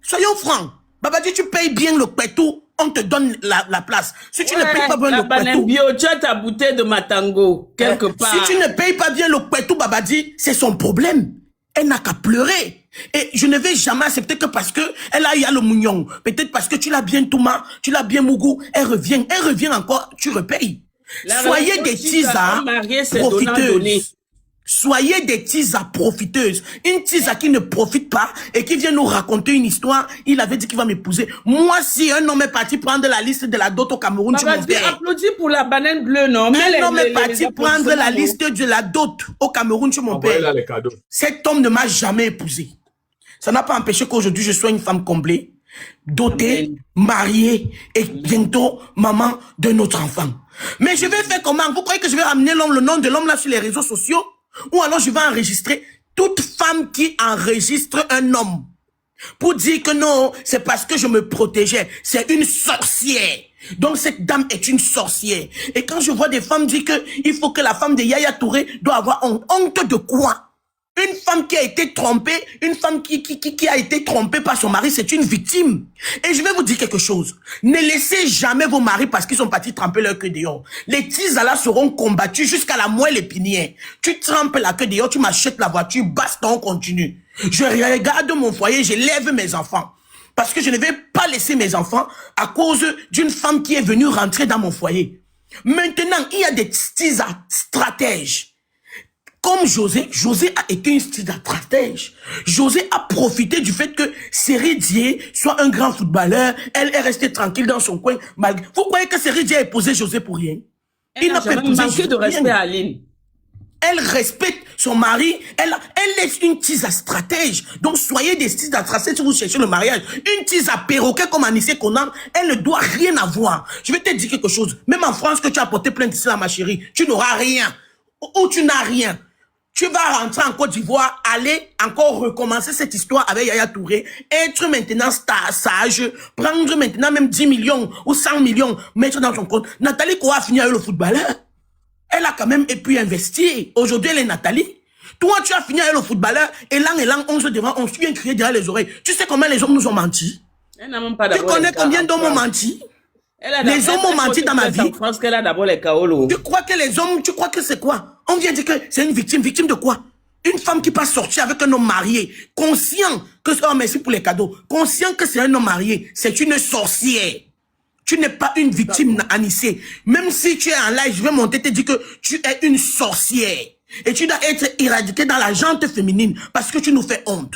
Soyons francs. Babadi, tu payes bien le pétou, on te donne la place. Si tu ne payes pas bien le pétou... Tu as ta bouteille de Matango, quelque part. Si tu ne payes pas bien le pétou, Babadi, c'est son problème. Elle n'a qu'à pleurer. Et je ne vais jamais accepter que parce que elle a le mougnon. Peut-être parce que tu l'as bien Touma, tu l'as bien Mougou, elle revient encore, tu repayes. Soyez des tisas profiteuses. Soyez des tisas profiteuses. Une tisa qui ne profite pas et qui vient nous raconter une histoire. Il avait dit qu'il va m'épouser. Moi, si un homme est parti prendre la liste de la dot au Cameroun, tu m'en paies. Applaudis pour la banane bleue, non? Un homme est parti prendre la liste de la dot au Cameroun, tu m'en paies. Cet homme ne m'a jamais épousé. Ça n'a pas empêché qu'aujourd'hui, je sois une femme comblée, dotée, mariée et bientôt maman d'un autre enfant. Mais je vais faire comment? Vous croyez que je vais ramener le nom de l'homme là sur les réseaux sociaux? Ou alors je vais enregistrer toute femme qui enregistre un homme pour dire que non, c'est parce que je me protégeais. C'est une sorcière. Donc cette dame est une sorcière. Et quand je vois des femmes dire que il faut que la femme de Yaya Touré doit avoir honte. Honte de quoi? Une femme qui a été trompée, une femme qui a été trompée par son mari, c'est une victime. Et je vais vous dire quelque chose. Ne laissez jamais vos maris parce qu'ils sont partis tremper leur queue dehors. Les tisalas seront combattus jusqu'à la moelle épinière. Tu trempes la queue dehors, tu m'achètes la voiture, basta, on continue. Je regarde mon foyer, je lève mes enfants. Parce que je ne vais pas laisser mes enfants à cause d'une femme qui est venue rentrer dans mon foyer. Maintenant, il y a des tisas stratèges. Comme José a été une stratège. José a profité du fait que Seri Dié soit un grand footballeur. Elle est restée tranquille dans son coin. Vous croyez que Seri Dié a épousé José pour rien? Il n'a pas manqué de respect à Aline. Elle respecte son mari. Elle est une tisa stratège. Donc soyez des tisas stratèges si vous cherchez le mariage. Une tisa perroquet comme Anissé Conan, elle ne doit rien avoir. Je vais te dire quelque chose. Même en France que tu as porté plainte ici là, ma chérie, tu n'auras rien. Ou tu n'as rien. Tu vas rentrer en Côte d'Ivoire, aller encore recommencer cette histoire avec Yaya Touré, être maintenant sage, prendre maintenant même 10 millions ou 100 millions, mettre dans son compte. Nathalie Koa a fini avec le footballeur. Elle a quand même pu investir. Aujourd'hui, elle est Nathalie. Toi, tu as fini avec le footballeur, et là, on se devant, on se vient crier derrière les oreilles. Tu sais combien les hommes nous ont menti? Tu connais combien d'hommes ont menti? Les hommes ont menti dans ma vie. France qu'elle a d'abord les Kaolo. Tu crois que les hommes, tu crois que c'est quoi? On vient dire que c'est une victime. Victime de quoi? Une femme qui passe sortir avec un homme marié, conscient que, oh merci pour les cadeaux, conscient que c'est un homme marié, c'est une sorcière. Tu n'es pas une victime, Anissé. Même si tu es en live, je vais monter te dire que tu es une sorcière. Et tu dois être éradiqué dans la gente féminine parce que tu nous fais honte.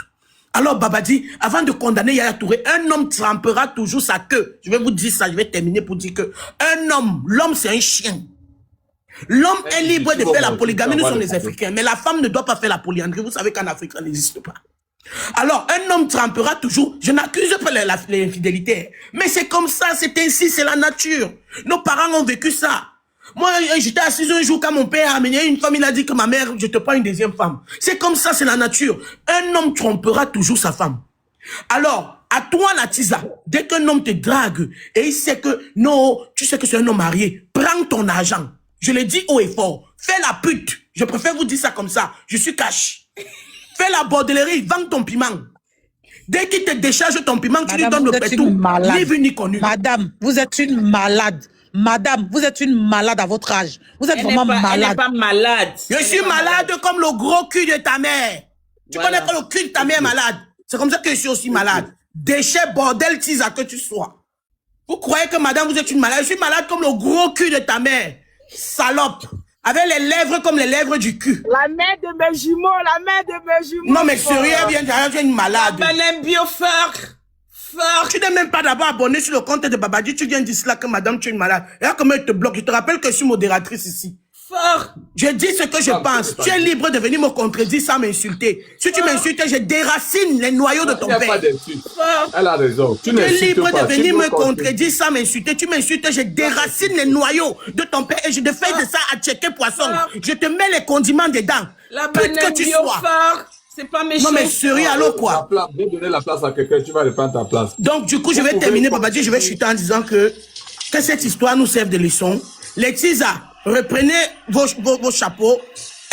Alors Babadi, avant de condamner Yaya Touré, un homme trempera toujours sa queue. Je vais vous dire ça, je vais terminer pour dire que un homme, l'homme c'est un chien. L'homme est libre de faire la polygamie, nous sommes les Africains. Mais la femme ne doit pas faire la polyandrie. Vous savez qu'en Afrique, ça n'existe pas. Alors, un homme trempera toujours. Je n'accuse pas l'infidélité. Mais c'est comme ça, c'est ainsi, c'est la nature. Nos parents ont vécu ça. Moi, j'étais assis un jour quand mon père a amené une femme, il a dit que ma mère, je te prends une deuxième femme. C'est comme ça, c'est la nature. Un homme trompera toujours sa femme. Alors, à toi, la tisa, dès qu'un homme te drague et il sait que, non, tu sais que c'est un homme marié, prends ton argent. Je le dis haut et fort. Fais la pute. Je préfère vous dire ça comme ça. Je suis cash. Fais la bordellerie, vends ton piment. Dès qu'il te décharge ton piment, tu lui donnes le pétou. Ni vu ni connu. Madame, vous êtes une malade. Madame, vous êtes une malade à votre âge. Vous êtes vraiment malade. Elle n'est pas malade. Je suis malade comme le gros cul de ta mère. Tu connais pas le cul de ta mère malade. C'est comme ça que je suis aussi malade. Déchet, bordel, tisa que tu sois. Vous croyez que madame, vous êtes une malade? Je suis malade comme le gros cul de ta mère. Salope. Avec les lèvres comme les lèvres du cul. La mère de mes jumeaux, la mère de mes jumeaux. Non, mais sérieux, bien, tu es une malade. Banane biofar. Tu n'es même pas d'abord abonné sur le compte de Babadi. Tu viens dire cela que madame, tu es une malade. Et là, comment elle te bloque? Je te rappelle que je suis modératrice ici. Fort. Je dis ce que je pense. Tu es libre de venir me contredire sans m'insulter. Si tu m'insultes, je déracine les noyaux de ton Il n'y a père. pas d'insulte. Elle a raison. Tu es libre pas. de venir me contredire sans m'insulter. Tu m'insultes, je déracine les noyaux de ton père et je te fais de ça à checker poisson. Je te mets les condiments dedans. La Pute que tu sois. C'est pas méchant. Non mais sérieux, alors quoi? Viens donner la place à quelqu'un, tu vas reprendre ta place. Donc du coup, je vais terminer, Babadi, je vais chuter en disant que cette histoire nous serve de leçon. Les Tisa, reprenez vos chapeaux,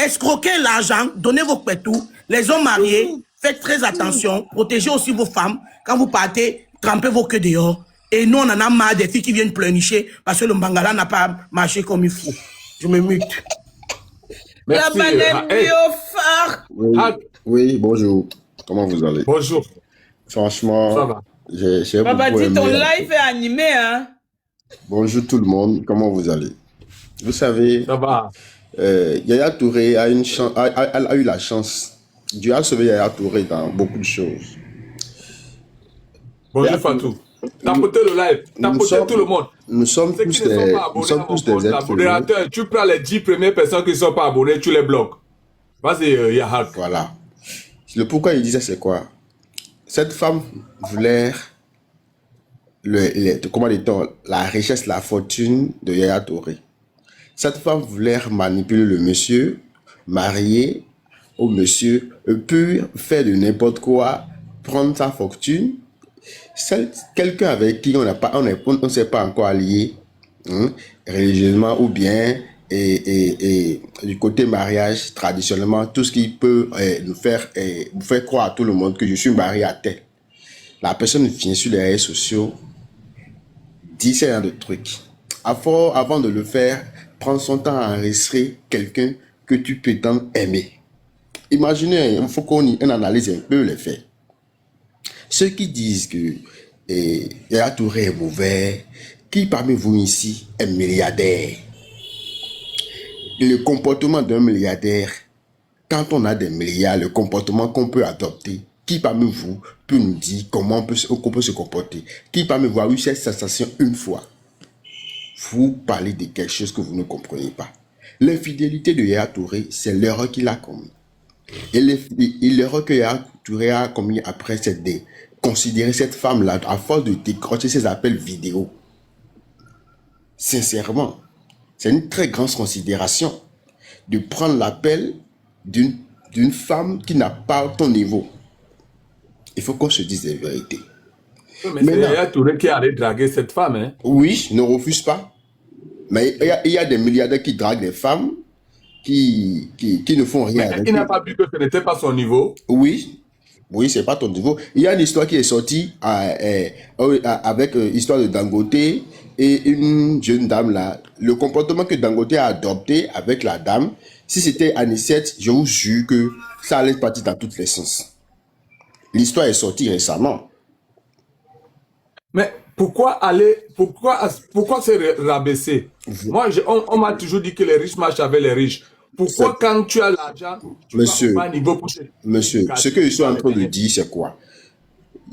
escroquez l'argent, donnez vos pétous. Les hommes mariés, faites très attention, protégez aussi vos femmes. Quand vous partez, trempez vos queues dehors. Et nous, on en a marre des filles qui viennent pleurnicher parce que le Mbangala n'a pas marché comme il faut. Je me mute. Merci. La banane biofar. Oui, bonjour. Comment vous allez? Bonjour. Franchement, ça va. J'ai Papa beaucoup dit ton aimé. live est animé, hein? Bonjour tout le monde, comment vous allez? Vous savez, ça va. Yaya Touré a eu la chance. Dieu a sauvé Yaya Touré dans beaucoup de choses. Bonjour Fatou. Tapotez le live, tapotez tout le monde. Nous sommes Ceux tous qui ne sont pas abonnés à mon compte, la modérateur, tu prends les 10 premières personnes qui ne sont pas abonnées, tu les bloques. Vas-y, Yahak. Voilà. Le pourquoi il disait c'est quoi? Cette femme voulait comment dit-on, la richesse, la fortune de Yaya Touré. Cette femme voulait manipuler le monsieur, marier au monsieur, puis faire de n'importe quoi, prendre sa fortune. Quelqu'un avec qui on ne s'est pas encore allié, hein, religieusement ou bien et du côté mariage, traditionnellement, tout ce qui peut nous faire croire à tout le monde que je suis marié à tel. La personne vient sur les réseaux sociaux, dit ce genre de trucs. Avant de le faire, prends son temps à enregistrer quelqu'un que tu prétends aimer. Imaginez, il faut qu'on analyse un peu les faits. Ceux qui disent que Yaya Touré est mauvais, qui parmi vous ici est milliardaire? Le comportement d'un milliardaire, quand on a des milliards, le comportement qu'on peut adopter, qui parmi vous peut nous dire comment on peut se comporter? Qui parmi vous a eu cette sensation une fois? Vous parlez de quelque chose que vous ne comprenez pas. L'infidélité de Yaya Touré, c'est l'erreur qu'il a commis. Et l'erreur que Yaya Touré a commis après, c'est de considérer cette femme-là à force de décrocher ses appels vidéo. Sincèrement, c'est une très grande considération de prendre l'appel d'une femme qui n'a pas ton niveau. Il faut qu'on se dise la vérité. Mais c'est Yaya Touré qui a allé draguer cette femme, hein? Oui, je ne refuse pas. Mais il y a des milliardaires qui draguent des femmes qui ne font rien. Mais il n'a pas vu que ce n'était pas son niveau. Oui, c'est pas ton niveau. Il y a une histoire qui est sortie avec l'histoire de Dangote et une jeune dame là. Le comportement que Dangote a adopté avec la dame, si c'était Anissette, je vous jure que ça allait partir dans tous les sens. L'histoire est sortie récemment. Mais pourquoi se rabaisser? Moi, on m'a toujours dit que les riches marchent avec les riches. Pourquoi quand tu as l'argent, tu vas au bas niveau pour Monsieur, ce que je suis en train de dire, c'est quoi?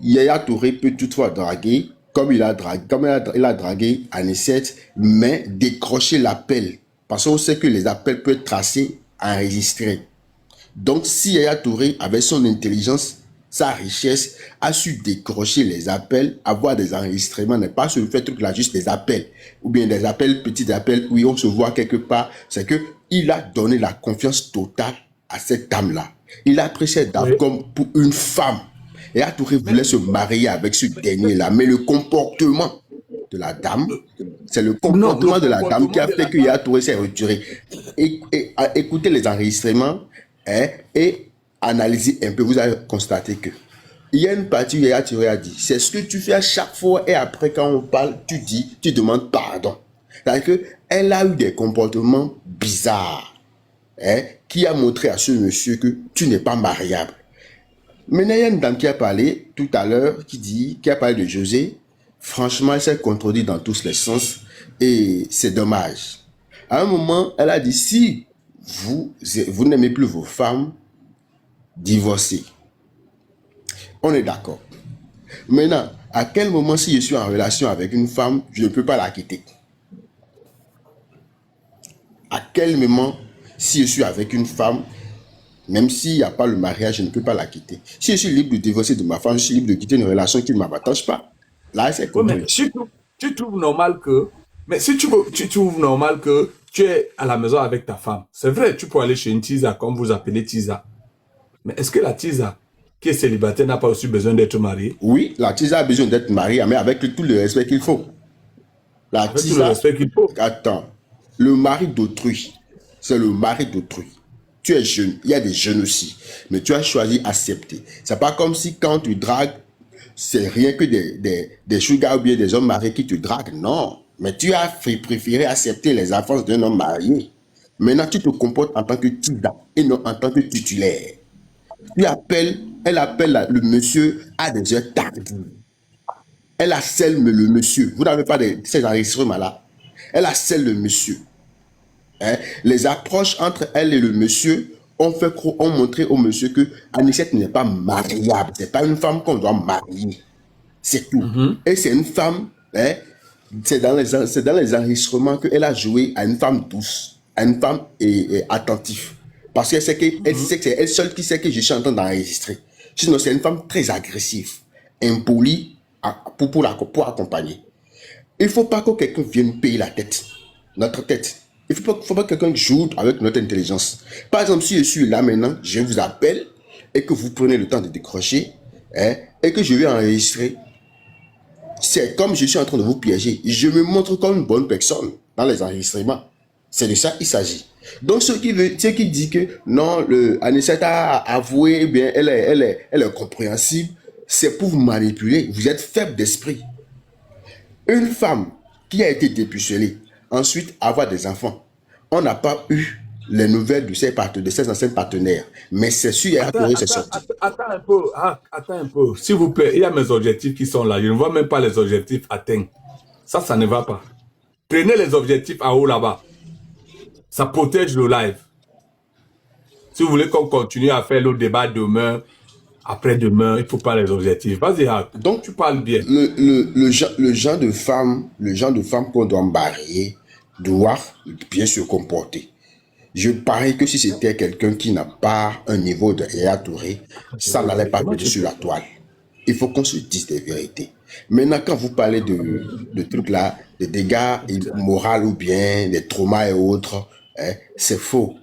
Yaya Touré peut toutefois draguer, comme il a dragué Anissette, mais décrocher l'appel. Parce qu'on sait que les appels peuvent être tracés, enregistrés. Donc, si Yaya Touré, avec son intelligence, sa richesse, a su décrocher les appels, avoir des enregistrements, n'est pas se faire truc là, juste des appels, ou bien des appels, petits appels, où on se voit quelque part, c'est que il a donné la confiance totale à cette dame-là. Il a pris cette dame comme pour une femme. Et Yaya Touré voulait se marier avec ce dernier-là, mais le comportement de la dame, c'est le comportement de la dame qui a fait que Yaya Touré s'est retiré. Écoutez les enregistrements et analysez un peu, vous allez constater que il y a une partie où Yaya Touré a dit, c'est ce que tu fais à chaque fois et après quand on parle, tu demandes pardon. C'est-à-dire qu'elle a eu des comportements bizarres qui a montré à ce monsieur que tu n'es pas mariable. Maintenant, il y a une dame qui a parlé tout à l'heure, qui a parlé de José. Franchement, elle s'est contredite dans tous les sens et c'est dommage. À un moment, elle a dit, si vous n'aimez plus vos femmes, divorcez. On est d'accord. Maintenant, à quel moment, si je suis en relation avec une femme, je ne peux pas la quitter? À quel moment, si je suis avec une femme, même s'il n'y a pas le mariage, je ne peux pas la quitter? Si je suis libre de divorcer de ma femme, je suis libre de quitter une relation qui ne m'avantage pas. Là, c'est Oui, mais compris. tu trouves normal que... Mais si tu trouves normal que tu es à la maison avec ta femme, c'est vrai, tu peux aller chez une tisa, comme vous appelez tisa. Mais est-ce que la tisa, qui est célibataire, n'a pas aussi besoin d'être mariée? Oui, la tisa a besoin d'être mariée, mais avec tout le respect qu'il faut. La Avec tout le tisa, respect qu'il faut. attends, le mari d'autrui, c'est le mari d'autrui. Tu es jeune, il y a des jeunes aussi, mais tu as choisi accepter. C'est pas comme si quand tu dragues, c'est rien que des sugar ou bien des hommes mariés qui te draguent, non. Mais tu as préféré accepter les avances d'un homme marié. Maintenant, tu te comportes en tant que tida et non en tant que titulaire. Elle appelle le monsieur à des heures tardives. Elle harcèle le monsieur. Vous n'avez pas ces enregistrements-là. Elle harcèle le monsieur. Hein? Les approches entre elle et le monsieur ont montré au monsieur que Anicette n'est pas mariable. C'est pas une femme qu'on doit marier. C'est tout. Et c'est une femme, hein, c'est dans les enregistrements qu'elle a joué à une femme douce, à une femme attentive. Parce qu'elle sait que c'est elle seule qui sait que je suis en train d'enregistrer. Sinon, c'est une femme très agressive, impolie pour accompagner. Il ne faut pas que quelqu'un vienne payer la tête, notre tête. Il ne faut pas que quelqu'un joue avec notre intelligence. Par exemple, si je suis là maintenant, je vous appelle et que vous prenez le temps de décrocher, hein, et que je vais enregistrer, c'est comme je suis en train de vous piéger. Je me montre comme une bonne personne dans les enregistrements. C'est de ça qu'il s'agit. Donc, ce qui dit que non, Anicette a avoué, eh bien, elle est compréhensible, c'est pour vous manipuler. Vous êtes faible d'esprit. Une femme qui a été dépucelée, ensuite avoir des enfants, on n'a pas eu les nouvelles de ses anciens partenaires. Mais c'est sûr, c'est sorti. Attends un peu. S'il vous plaît, il y a mes objectifs qui sont là. Je ne vois même pas les objectifs atteints. Ça ne va pas. Prenez les objectifs en haut là-bas. Ça protège le live. Si vous voulez qu'on continue à faire le débat demain, après-demain, il ne faut pas les objectifs. Vas-y, Hack. Donc, tu parles bien. Le genre de femme qu'on doit marier doit bien se comporter. Je parie que si c'était quelqu'un qui n'a pas un niveau de Yaya Touré, ça n'allait pas venir sur la toile. Il faut qu'on se dise des vérités. Maintenant, quand vous parlez de trucs là, des dégâts moraux ou bien des traumas et autres, hein, c'est faux.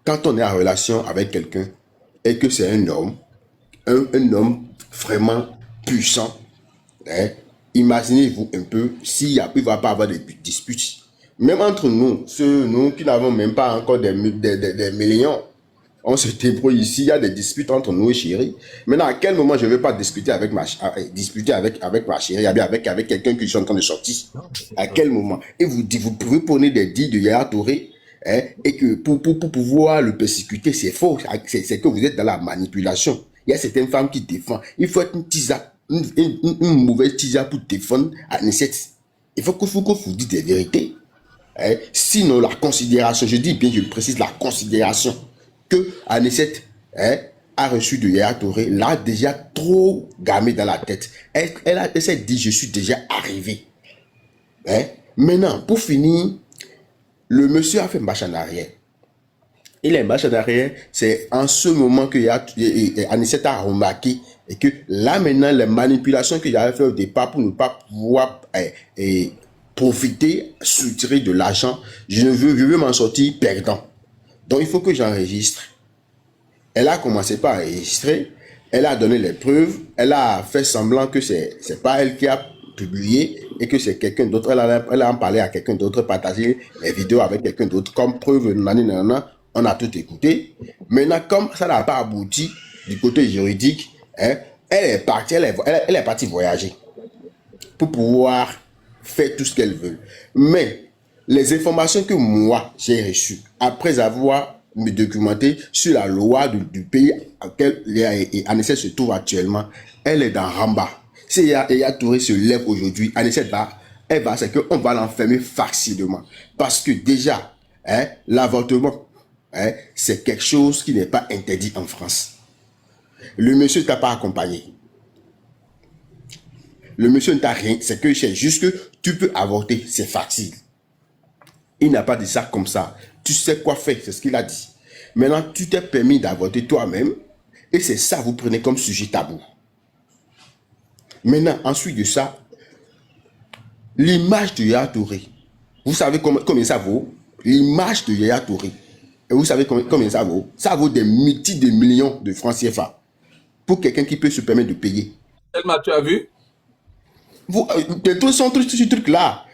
Quand on est en relation avec quelqu'un et que c'est un homme vraiment puissant, hein, imaginez-vous un peu s'il ne va pas avoir des disputes. Même entre nous, nous qui n'avons même pas encore des millions, on se débrouille ici, il y a des disputes entre nous et chérie. Maintenant, à quel moment je ne vais pas discuter avec ma chérie, avec quelqu'un que je suis en train de sortir? À quel moment? Et vous pouvez prendre des dits de Yaya Touré, hein, et que pour pouvoir le persécuter, c'est faux. C'est que vous êtes dans la manipulation. Il y a certaines femmes qui défendent. Il faut être une mauvaise tisa pour défendre Anicette. Il faut que vous dites des vérités. Hein? Sinon, la considération, je dis bien, je précise, la considération que Anicette, hein, a reçu de Yaya Touré, l'a déjà trop gamé dans la tête. Elle s'est dit, je suis déjà arrivé. Hein? Maintenant, pour finir, le monsieur a fait marche en arrière. Il est marche en arrière, c'est en ce moment que Anicette a remarqué et que là maintenant, les manipulations qu'il avait fait au départ pour ne pas pouvoir profiter, soutirer de l'argent, je veux m'en sortir perdant. Donc il faut que j'enregistre. Elle a commencé par enregistrer, elle a donné les preuves, elle a fait semblant que c'est pas elle qui a publié et que c'est quelqu'un d'autre. Elle a en parlé à quelqu'un d'autre, partagé les vidéos avec quelqu'un d'autre comme preuve. On a tout écouté. Maintenant, comme ça n'a pas abouti du côté juridique, hein, elle est partie voyager pour pouvoir faire tout ce qu'elle veut. Mais les informations que moi j'ai reçues après avoir me documenté sur la loi du pays dans lequel Anicette se trouve actuellement, elle est dans Ramba. Si Yaya Touré se lève aujourd'hui, Anicette c'est qu'on va l'enfermer facilement. Parce que déjà, l'avortement, c'est quelque chose qui n'est pas interdit en France. Le monsieur ne t'a pas accompagné. Le monsieur ne t'a rien. C'est juste que tu peux avorter. C'est facile. Il n'a pas dit ça comme ça. Tu sais quoi faire. C'est ce qu'il a dit. Maintenant, tu t'es permis d'avorter toi-même. Et c'est ça, vous prenez comme sujet tabou. Maintenant, ensuite de ça, l'image de Yaya Touré. Vous savez combien ça vaut? L'image de Yaya Touré. Et vous savez combien ça vaut? Ça vaut des multiples de millions de francs CFA. Pour quelqu'un qui peut se permettre de payer. Tellement tu as vu? Tous ce truc-là.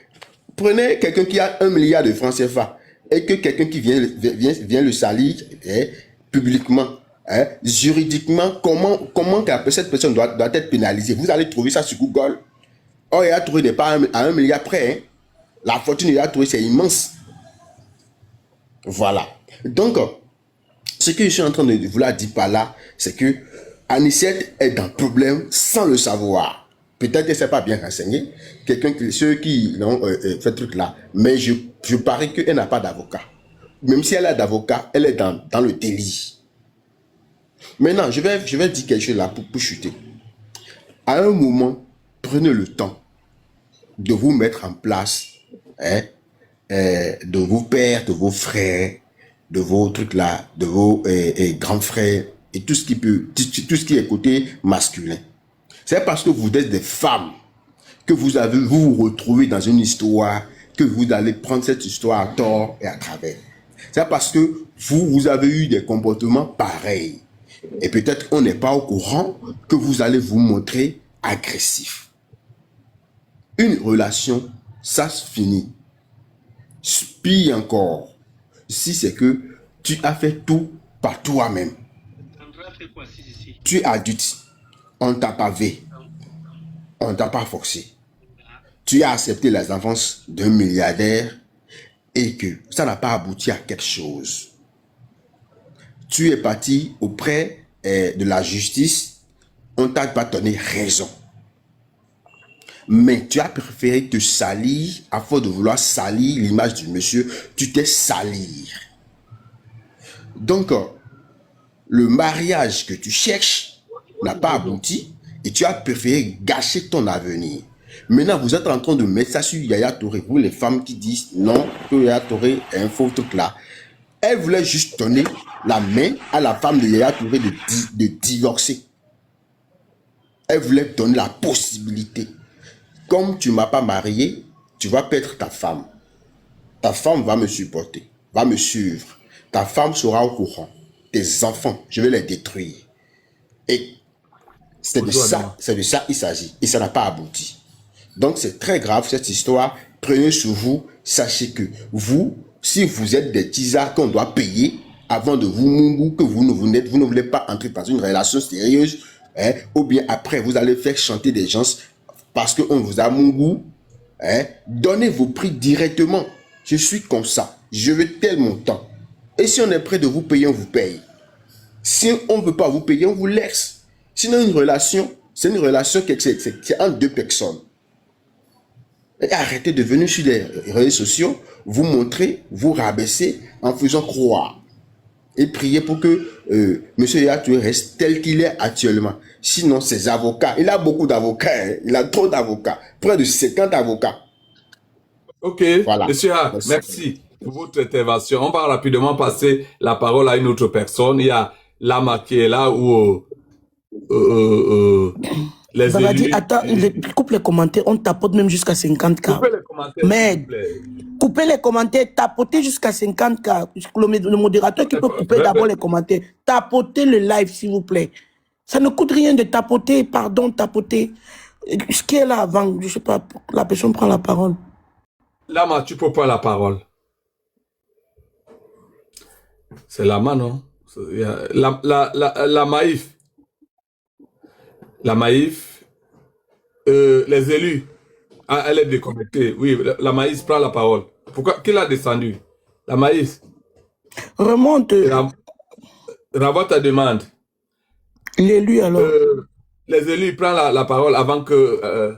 Prenez quelqu'un qui a 1 milliard de francs CFA et que quelqu'un qui vient le salir publiquement, juridiquement, comment cette personne doit être pénalisée? Vous allez trouver ça sur Google. Oh, il a trouvé des pas à 1 milliard près. La fortune il a trouvé, c'est immense. Voilà. Donc, ce que je suis en train de vouloir dire par là, c'est que Anicette est dans le problème sans le savoir. Peut-être qu'elle ne s'est pas bien renseignée. Ceux qui ont fait ce truc-là. Mais je parie qu'elle n'a pas d'avocat. Même si elle a d'avocat, elle est dans le délit. Maintenant, je vais dire quelque chose là pour chuter. À un moment, prenez le temps de vous mettre en place, de vos pères, de vos frères, de vos trucs là, de vos grands frères et tout ce qui est côté masculin. C'est parce que vous êtes des femmes que vous vous retrouvez dans une histoire, que vous allez prendre cette histoire à tort et à travers. C'est parce que vous avez eu des comportements pareils. Et peut-être on n'est pas au courant que vous allez vous montrer agressif. Une relation, ça se finit. Pire encore, si c'est que tu as fait tout par toi-même. Tu es adulte. On ne t'a pas vu. On ne t'a pas forcé. Tu as accepté les avances d'un milliardaire et que ça n'a pas abouti à quelque chose. Tu es parti auprès de la justice. On ne t'a pas donné raison. Mais tu as préféré te salir afin de vouloir salir l'image du monsieur. Tu t'es sali. Donc, le mariage que tu cherches n'a pas abouti et tu as préféré gâcher ton avenir. Maintenant, vous êtes en train de mettre ça sur Yaya Touré. Vous, les femmes qui disent non, que Yaya Touré est un faux truc là. Elle voulait juste donner la main à la femme de Yaya Touré de divorcer. Elle voulait donner la possibilité. Comme tu ne m'as pas marié, tu vas perdre ta femme. Ta femme va me supporter, va me suivre. Ta femme sera au courant. Tes enfants, je vais les détruire. Et c'est de ça il s'agit. Et ça n'a pas abouti. Donc c'est très grave cette histoire. Prenez sur vous, sachez que vous, si vous êtes des tisards qu'on doit payer avant de vous mungu, que vous ne voulez pas entrer dans une relation sérieuse, ou bien après vous allez faire chanter des gens parce qu'on vous a mungu, donnez vos prix directement. Je suis comme ça. Je veux tel montant. Et si on est prêt de vous payer, on vous paye. Si on ne veut pas vous payer, on vous laisse. Sinon, une relation, c'est une relation qui est entre deux personnes. Et arrêtez de venir sur les réseaux sociaux, vous montrer, vous rabaisser en faisant croire. Et prier pour que M. Yaya Touré reste tel qu'il est actuellement. Sinon, ses avocats, il a beaucoup d'avocats, il a trop d'avocats, près de 50 avocats. Ok, voilà. Monsieur A, merci pour votre intervention. On va rapidement passer la parole à une autre personne. Il y a Lama qui est là où les élus... Attends, coupe les commentaires, on tapote même jusqu'à 50K. Coupez les commentaires, mais coupez les commentaires, tapotez jusqu'à 50K. Le modérateur qui peut couper d'abord les commentaires. Tapotez le live, s'il vous plaît. Ça ne coûte rien de tapoter, pardon, tapoter. Ce qui est là avant, je sais pas, la personne prend la parole. Lama, tu peux pas la parole. C'est Lama, non? La Maïf. La Maïf. Les élus. Ah, elle est déconnectée. Oui, la Maïf prend la parole. Pourquoi? Qui l'a descendu? La Maïf. Remonte. Renvoie ta demande. L'élu alors. Les élus prennent la parole avant que